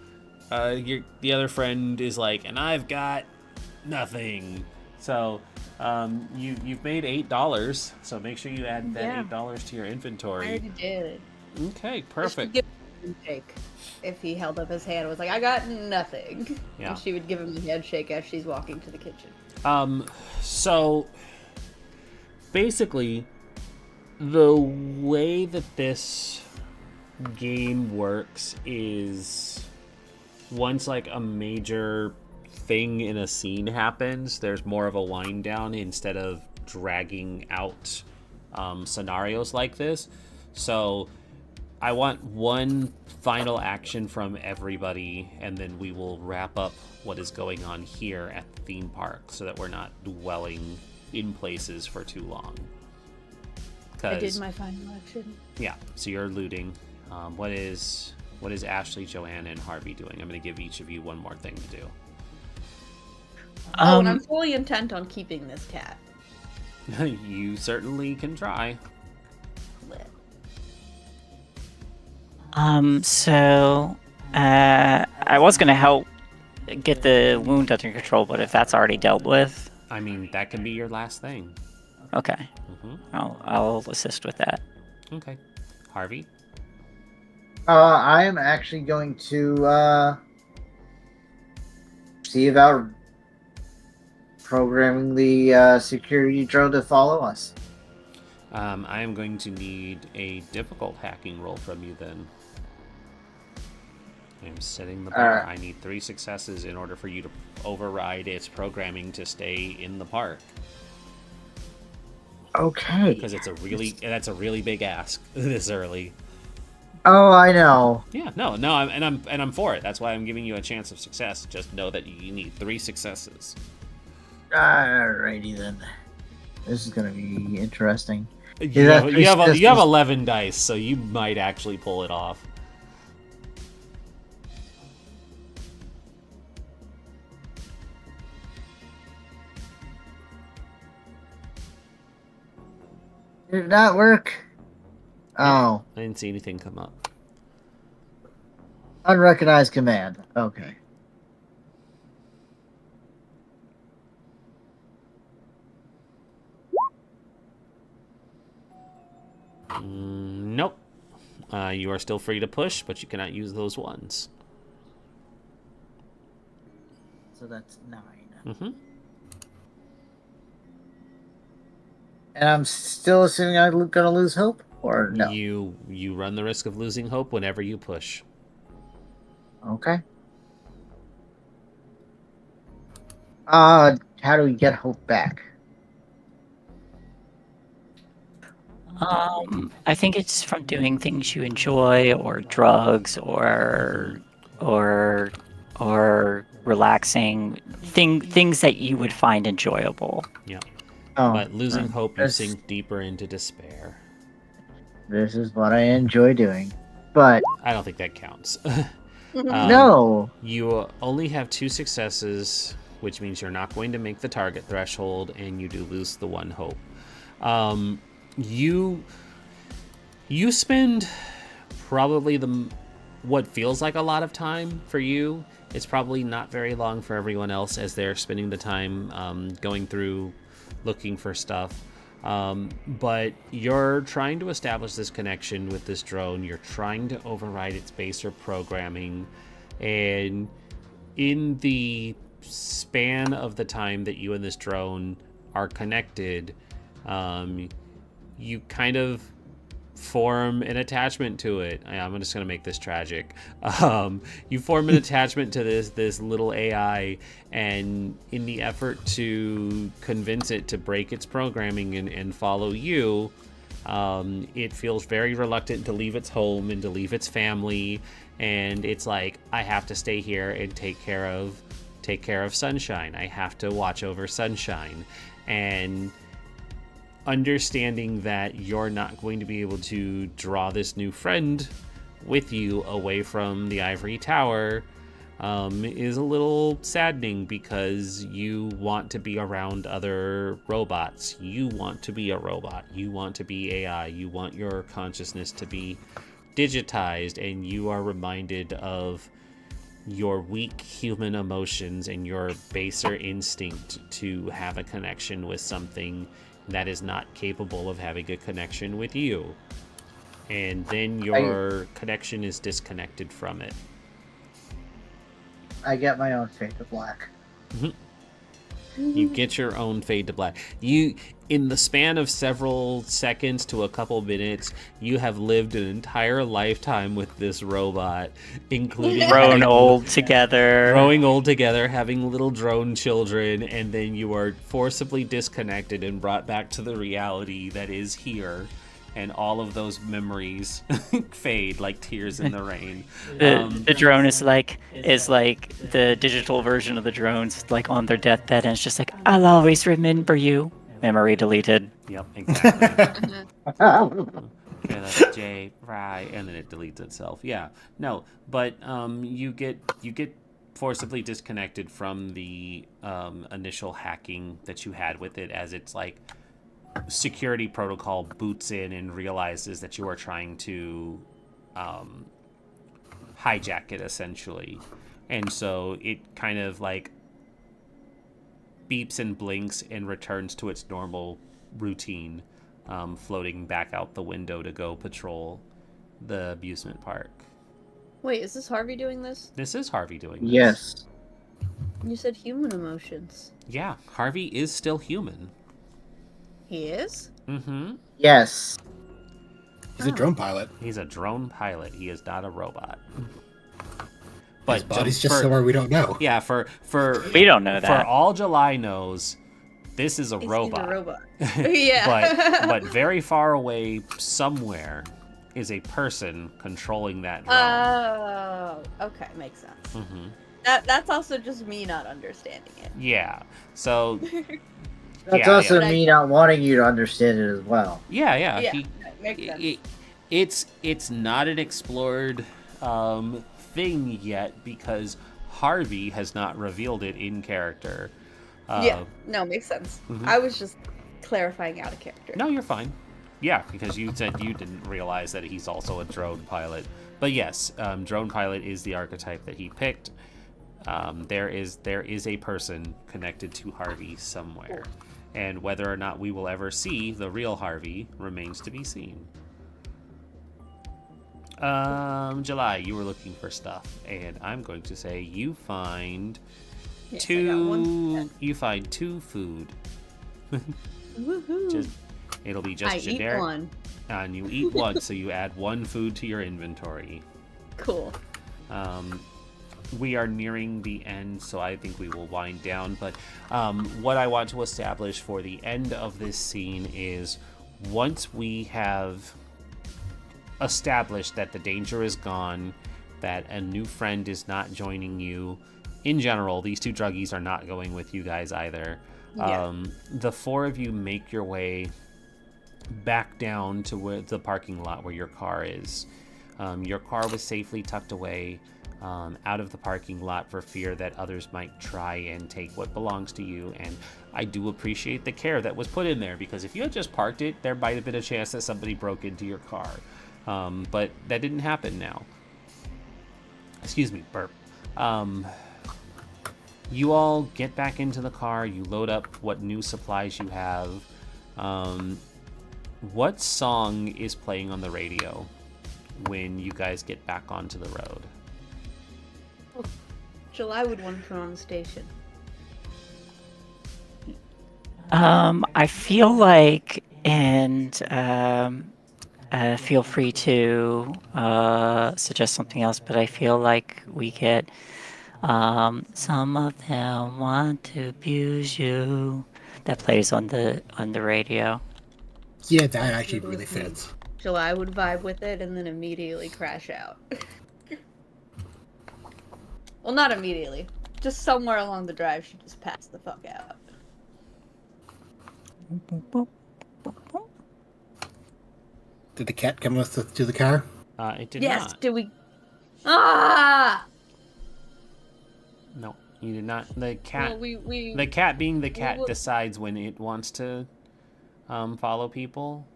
the other friend is like, and I've got nothing. So you've made $8. So make sure you add that $8 to your I inventory. already did. Okay, I should perfect. give him a shake if he held up his hand and was like, I got nothing. Yeah. And she would give him a handshake as she's walking to the kitchen. So basically, the way that this game works is once like a major thing in a scene happens, there's more of a wind down instead of dragging out scenarios like this. So I want one final action from everybody, and then we will wrap up what is going on here at the theme park so that we're not dwelling in places for too long. I did my final action. Yeah, so you're looting. What is Ashley, Joanna, and Harvey doing? I'm going to give each of you one more thing to do. Oh, and I'm fully intent on keeping this cat. You certainly can try. So I was gonna help get the wound under control, but if that's already dealt with, I mean, that can be your last thing. okay, I'll assist with that. Okay. Harvey? I am actually going to see about programming the security drone to follow us. I am going to need a difficult hacking roll from you then. I'm setting the bar. I need 3 successes in order for you to override its programming to stay in the park. Okay. Because that's a really big ask this early. Oh, I know. Yeah, I'm for it. That's why I'm giving you a chance of success. Just know that you need 3 successes. Alrighty then. This is gonna be interesting. You have 11 dice, so you might actually pull it off. Did it not work? Oh, I didn't see anything come up. unrecognized command. Okay. Nope. You are still free to push, but you cannot use those ones. So that's 9. Mm-hmm. And I'm still assuming I'm gonna lose hope, or no? You run the risk of losing hope whenever you push. Okay. How do we get hope back? I think it's from doing things you enjoy, or drugs, or relaxing things that you would find enjoyable. Yeah. Oh, But losing hope, you this- sink deeper into despair. This is what I enjoy doing, but I don't think that counts. no. You only have 2 successes, which means you're not going to make the target threshold, and you do lose the 1 hope. You spend probably what feels like a lot of time for you. It's probably not very long for everyone else as they're spending the time going through looking for stuff. But you're trying to establish this connection with this drone. You're trying to override its baser programming. And in the span of the time that you and this drone are connected, you kind of form an attachment to it. I'm just going to make this tragic. You form an attachment to this little AI, and in the effort to convince it to break its programming and follow you, it feels very reluctant to leave its home and to leave its family, and it's like, I have to stay here and take care of Sunshine. I have to watch over Sunshine. And understanding that you're not going to be able to draw this new friend with you away from the ivory tower is a little saddening, because you want to be around other robots. You want to be a robot. You want to be AI. You want your consciousness to be digitized, and you are reminded of your weak human emotions and your baser instinct to have a connection with something that is not capable of having a connection with you. And then your connection is disconnected from it. I get my own fade to black. You get your own fade to black. You, in the span of several seconds to a couple minutes, you have lived an entire lifetime with this robot, including Grown old together. growing old together, having little drone children, and then you are forcibly disconnected and brought back to the reality that is here, and all of those memories fade like tears in the rain. The drone is like the digital version of the drones, like on their deathbed, and it's just like, I'll always remember you. Memory deleted. Yep, exactly. Yeah, that's J, right, and then it deletes itself. Yeah, no, but you get forcibly disconnected from the initial hacking that you had with it, as it's like security protocol boots in and realizes that you are trying to hijack it, essentially. And so it kind of like beeps and blinks and returns to its normal routine, floating back out the window to go patrol the amusement park. Wait, is this Harvey doing this? This is Harvey doing this. Yes. You said human emotions. Yeah, Harvey is still human. He is? Mm-hmm. Yes. He's a drone pilot. He's a drone pilot. He is not a robot. But His body's just somewhere we don't know. Yeah, for We don't know for that. all July knows, this is a He's robot. a robot. Yeah. but very far away somewhere is a person controlling that drone. Oh, okay, makes sense. Mm-hmm. That's also just me not understanding it. Yeah. So That's Yeah, also yeah. me not wanting you to understand it as well. yeah. Yeah, makes sense. It's not an explored thing yet, because Harvey has not revealed it in character. Yeah, no, makes sense. Mhm. I was just clarifying out a character. No, you're fine. Yeah, because you said you didn't realize that he's also a drone pilot. But yes, drone pilot is the archetype that he picked. There is a person connected to Harvey somewhere, and whether or not we will ever see the real Harvey remains to be seen. July, you were looking for stuff, and I'm going to say you find Yes, I got one. You find 2 food. Woohoo! It'll be just I generic. eat one. And you eat 1, so you add 1 food to your inventory. Cool. We are nearing the end, so I think we will wind down. But what I want to establish for the end of this scene is once we have established that the danger is gone, that a new friend is not joining you. In general, these 2 druggies are not going with you guys either. Yeah. The 4 of you make your way back down to where the parking lot where your car is. Your car was safely tucked away out of the parking lot for fear that others might try and take what belongs to you. And I do appreciate the care that was put in there, because if you had just parked it, there might have been a chance that somebody broke into your car. But that didn't happen now. Excuse me, burp. You all get back into the car. You load up what new supplies you have. What song is playing on the radio when you guys get back onto the road? July would want to turn on the station. I feel like, and feel free to suggest something else, but I feel like we get some of them want to abuse you. That plays on the radio. Yeah, that actually really fits. July would vibe with it and then immediately crash out. Well, not immediately. Just somewhere along the drive, she just passed the fuck out. Did the cat come with to the car? It did Yes, not. did we? Ah! No, you did not. The cat. Well, The cat, being the cat, we- decides when it wants to follow people,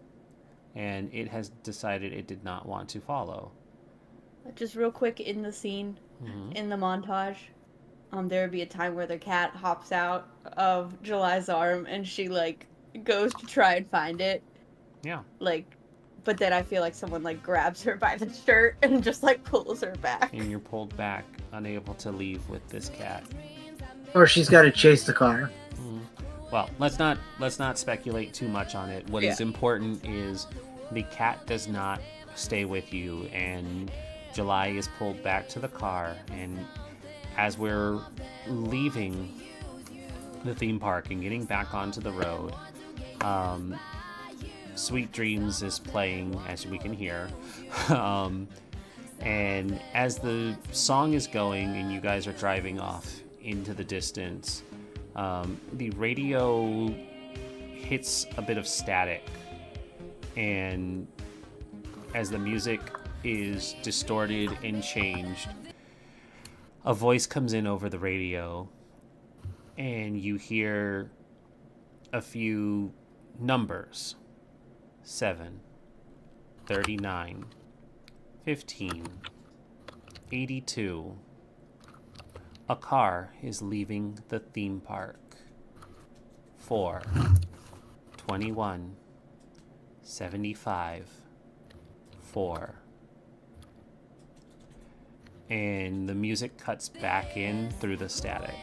and it has decided it did not want to follow. Just real quick, in the scene, in the montage, there would be a time where the cat hops out of July's arm and she, like, goes to try and find it. Yeah. Like, but then I feel like someone, like, grabs her by the shirt and just, like, pulls her back. And you're pulled back, unable to leave with this cat. Or she's got to chase the car. Well, let's not speculate too much on it. What is important is the cat does not stay with you, and July is pulled back to the car. And as we're leaving the theme park and getting back onto the road, Sweet Dreams is playing, as we can hear. And as the song is going and you guys are driving off into the distance, the radio hits a bit of static, and as the music is distorted and changed, a voice comes in over the radio, and you hear a few numbers: 7, 39, 15, 82. A car is leaving the theme park. 4, 21, 75, 4. And the music cuts back in through the static.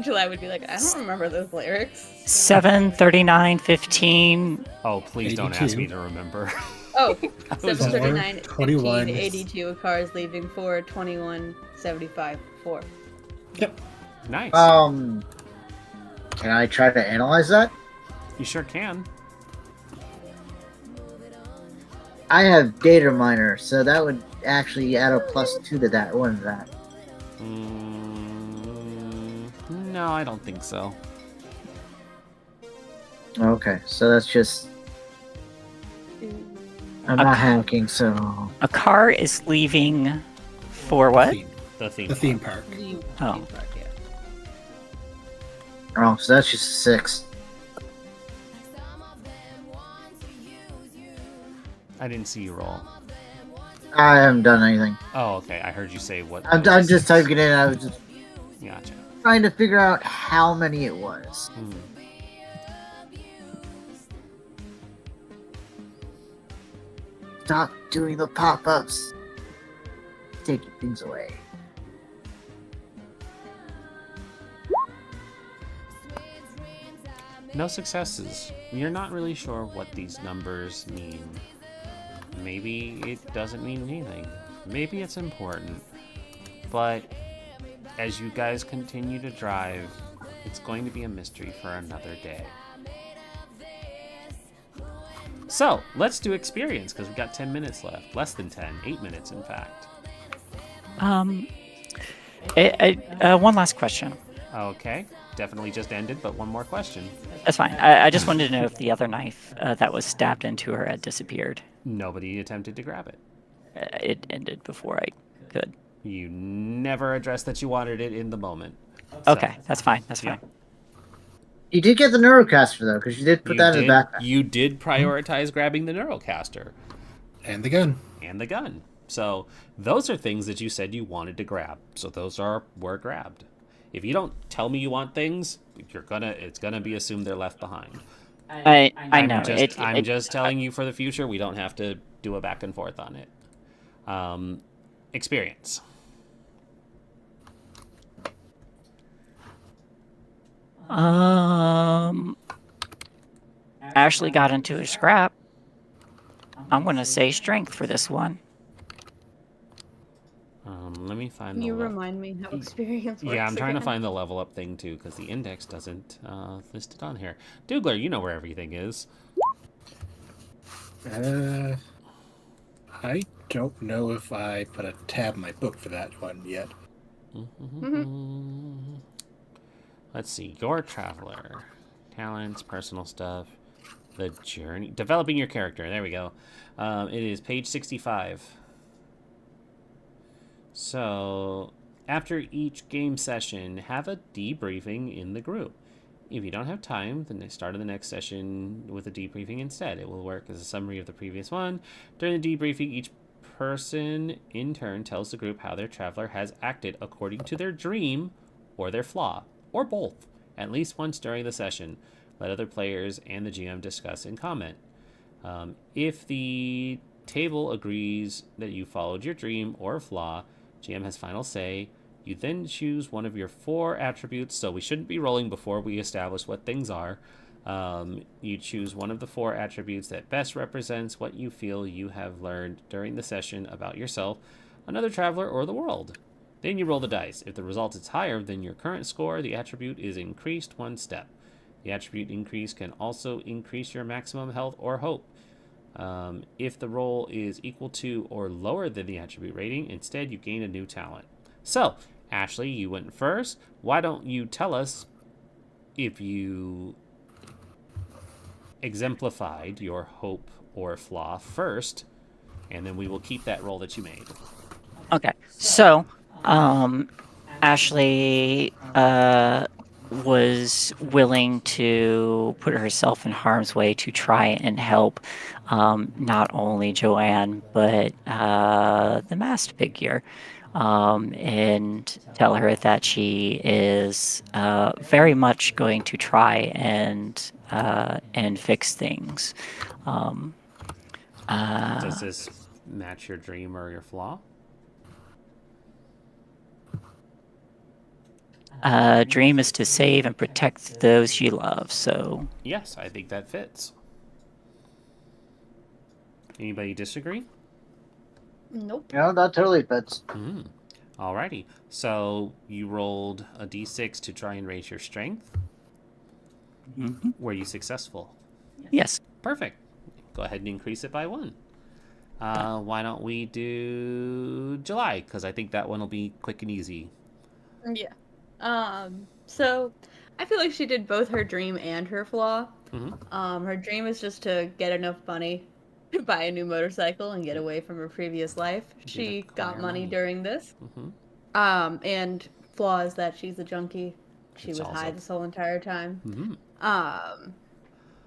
July would be like, I don't remember those lyrics. 7, 39, 15. Oh, please don't 82. ask me to remember. Oh, was 739, 21. 15, 82, a car is leaving 4, 21, 75, 4. Yep. Nice. Can I try to analyze that? You sure can. I have data miner, so that would actually add a +2 to that, wouldn't that? No, I don't think so. Okay, so that's just... I'm not hacking, so... A car is leaving for what? The theme. The theme park. Oh. Theme park, yeah. Oh, so that's just a 6. I didn't see you roll. I haven't done anything. Oh, okay. I heard you say what. I'm was just six. typing it in. I was just Gotcha. trying to figure out how many it was. Hmm. Stop doing the pop-ups. Taking things away. No successes. You're not really sure what these numbers mean. Maybe it doesn't mean anything. Maybe it's important. But as you guys continue to drive, it's going to be a mystery for another day. So, let's do experience, because we've got 10 minutes left. Less than 10. 8 minutes, in fact. One last question. Okay. Definitely just ended, but one more question. That's fine. I just wanted to know if the other knife that was stabbed into her had disappeared. Nobody attempted to grab it. It ended before I could. You never addressed that you wanted it in the moment. Okay, that's fine. That's Yeah. fine. You did get the Neurocaster, though, because you did put that in the backpack. You did prioritize grabbing the Neurocaster And the gun. and the gun. So those are things that you said you wanted to grab. So those were grabbed. If you don't tell me you want things, it's gonna be assumed they're left behind. I know. I'm just telling you for the future. We don't have to do a back and forth on it. Experience. Ashley got into a scrap. I'm gonna say strength for this one. Let me find Can the you level. remind me how experience works? Yeah, I'm trying to again? find the level up thing too, because the index doesn't list it on here. Dougler, you know where everything is. I don't know if I put a tab in my book for that one yet. Let's see. Your traveler. Talents, personal stuff. The journey. Developing your character. There we go. It is page 65. So, after each game session, have a debriefing in the group. If you don't have time, then start of the next session with a debriefing instead. It will work as a summary of the previous one. During the debriefing, each person in turn tells the group how their traveler has acted according to their dream or their flaw, or both, at least once during the session. Let other players and the GM discuss and comment. If the table agrees that you followed your dream or flaw, GM has final say. You then choose one of your 4 attributes, so we shouldn't be rolling before we establish what things are. You choose one of the 4 attributes that best represents what you feel you have learned during the session about yourself, another traveler, or the world. Then you roll the dice. If the result is higher than your current score, the attribute is increased 1 step. The attribute increase can also increase your maximum health or hope. If the roll is equal to or lower than the attribute rating, instead you gain a new talent. So, Ashley, you went first. Why don't you tell us if you exemplified your hope or flaw first, and then we will keep that roll that you made. Okay, so Ashley was willing to put herself in harm's way to try and help not only Joanne but the masked figure, and tell her that she is very much going to try and fix things. Does this match your dream or your flaw? Dream is to save and protect those she loves, so... Yes, I think that fits. Anybody disagree? Nope. No, that totally fits. Alrighty. So you rolled a d6 to try and raise your strength. Were you successful? Yes. Perfect. Go ahead and increase it by 1. Why don't we do July? Because I think that one will be quick and easy. Yeah. So I feel like she did both her dream and her flaw. Her dream is just to get enough money to buy a new motorcycle and get away from her previous life. She got money during this. And flaw is that she's a junkie. she It's was high also- this whole entire time. Mhm.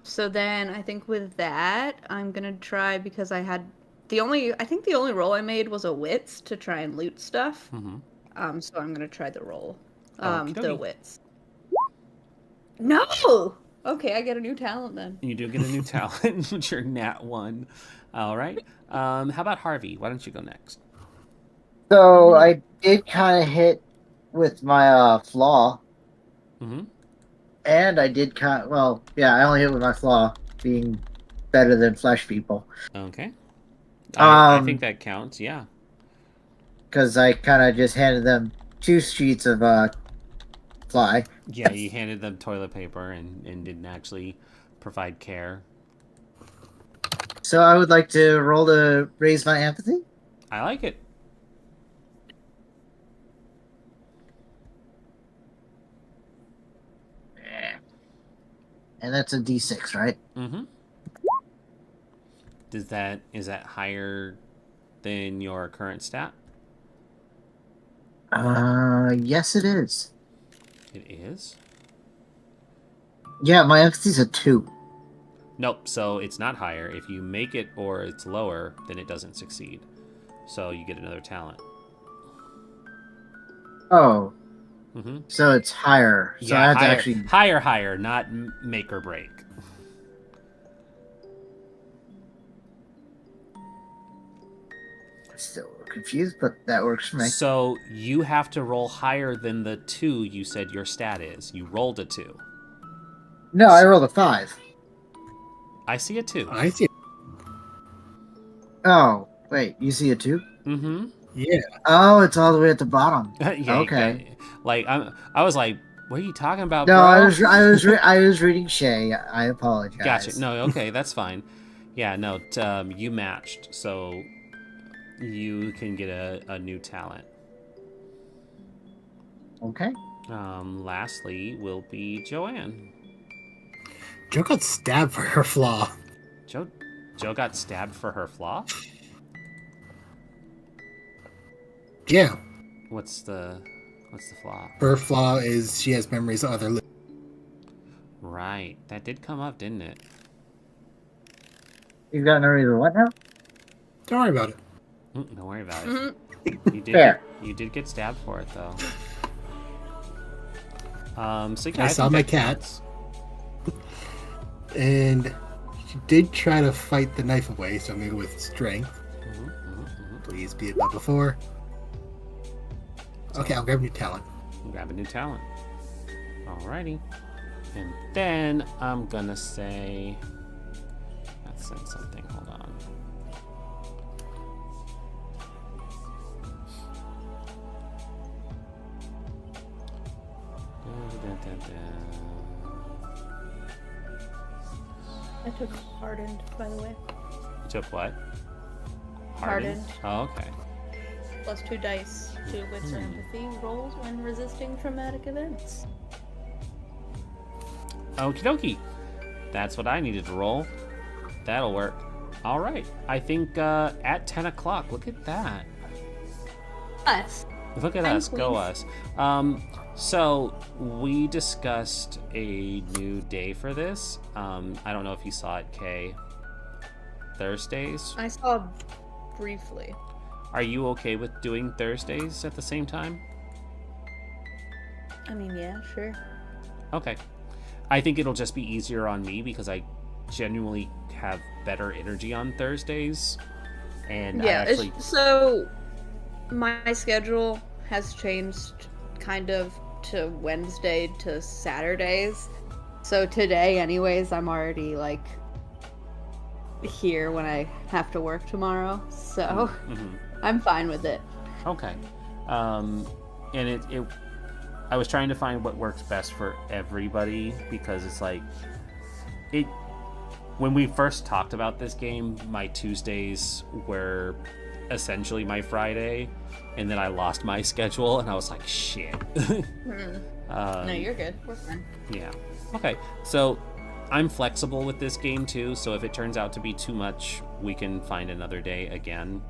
So then I think with that, I'm gonna try because I think the only roll I made was a wits to try and loot stuff. Mhm. So I'm gonna try the roll. Okie The dokie. wits. No! Okay, I get a new talent then. You do get a new talent, which you're nat 1. All right. How about Harvey? Why don't you go next? So I did kind of hit with my flaw, Mm-hmm. and I did I only hit with my flaw being better than flesh people Okay. I think that counts, yeah. because I kind of just handed them 2 sheets of fly. Yeah, you handed them toilet paper and didn't actually provide care. So I would like to roll to raise my empathy. I like it. And that's a D6, right? Mm-hmm. Is that higher than your current stat? Yes, it is. It is? Yeah, my empathy's a 2. Nope, so it's not higher. If you make it or it's lower, then it doesn't succeed. So you get another talent. Oh, Mm-hmm. so it's higher. So I Yeah, have higher, to actually. higher, not make or break. Still a little confused, but that works for me. So you have to roll higher than the 2 you said your stat is. You rolled a 2. No, I rolled a 5. I see a 2. I see. Oh, wait, you see a 2? Mm-hmm. Yeah. Oh, it's all the way at the bottom. Yeah, Okay. I was like, what are you talking about, No, bro? I was reading Shay. I apologize. Gotcha. No, okay, that's fine. Yeah, no, you matched, so you can get a new talent. Okay. Lastly will be Joanne. Jo got stabbed for her flaw. Jo got stabbed for her flaw? Yeah. What's the flaw? Her flaw is she has memories of other living. Right. That did come up, didn't it? You've got no reason what now? Don't worry about it. Don't worry about it. Mhm. You did. Fair. You did get stabbed for it, though. So yeah, I saw think my that cat. counts. And she did try to fight the knife away, so I'm going to go with strength. Please be above before. Okay, I'll grab a new talent. Grab a new talent. Alrighty. And then I'm gonna say, let's send something. Hold on. I took hardened, by the way. You took what? Hardened. Oh, okay. Plus 2 dice to wits or empathy rolls when resisting traumatic events. Okie dokie. That's what I needed to roll. That'll work. All right. I think at 10 o'clock. Look at that. Us. Look at I'm us. Go pleased. us. So we discussed a new day for this. I don't know if you saw it, Kay. Thursdays. I saw briefly. Are you okay with doing Thursdays at the same time? I mean, yeah, sure. Okay. I think it'll just be easier on me because I genuinely have better energy on Thursdays. And Yeah, I actually... so my schedule has changed kind of to Wednesday to Saturdays. So today, anyways, I'm already like here when I have to work tomorrow. So I'm fine with it. Okay. And it I was trying to find what works best for everybody because it's like when we first talked about this game, my Tuesdays were essentially my Friday, and then I lost my schedule and I was like, shit. No, you're good. We're fine. Yeah. Okay. So I'm flexible with this game too, so if it turns out to be too much, we can find another day again.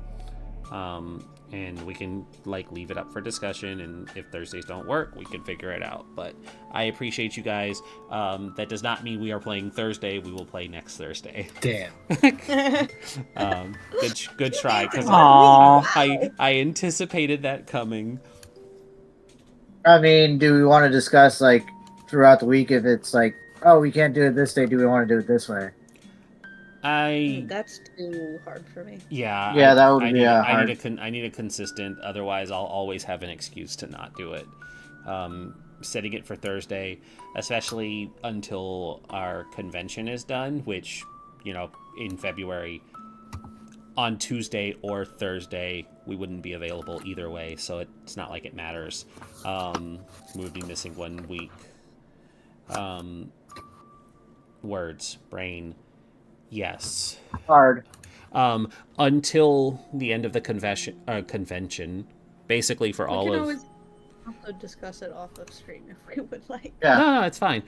And we can like leave it up for discussion, and if Thursdays don't work, we can figure it out. But I appreciate you guys. That does not mean we are playing Thursday. We will play next Thursday. Damn. Good try, because Aw. I anticipated that coming. I mean, do we want to discuss like throughout the week if it's like, oh, we can't do it this day? Do we want to do it this way? That's too hard for me. Yeah, Yeah, that would be I hard. I need a consistent. Otherwise, I'll always have an excuse to not do it. Setting it for Thursday, especially until our convention is done, which, in February, on Tuesday or Thursday, we wouldn't be available either way, so it's not like it matters. We would be missing 1 week. Words, brain, yes. Hard. Until the end of the convention, basically for We all can of. always also discuss it off of stream if we would like. Yeah. No, it's fine.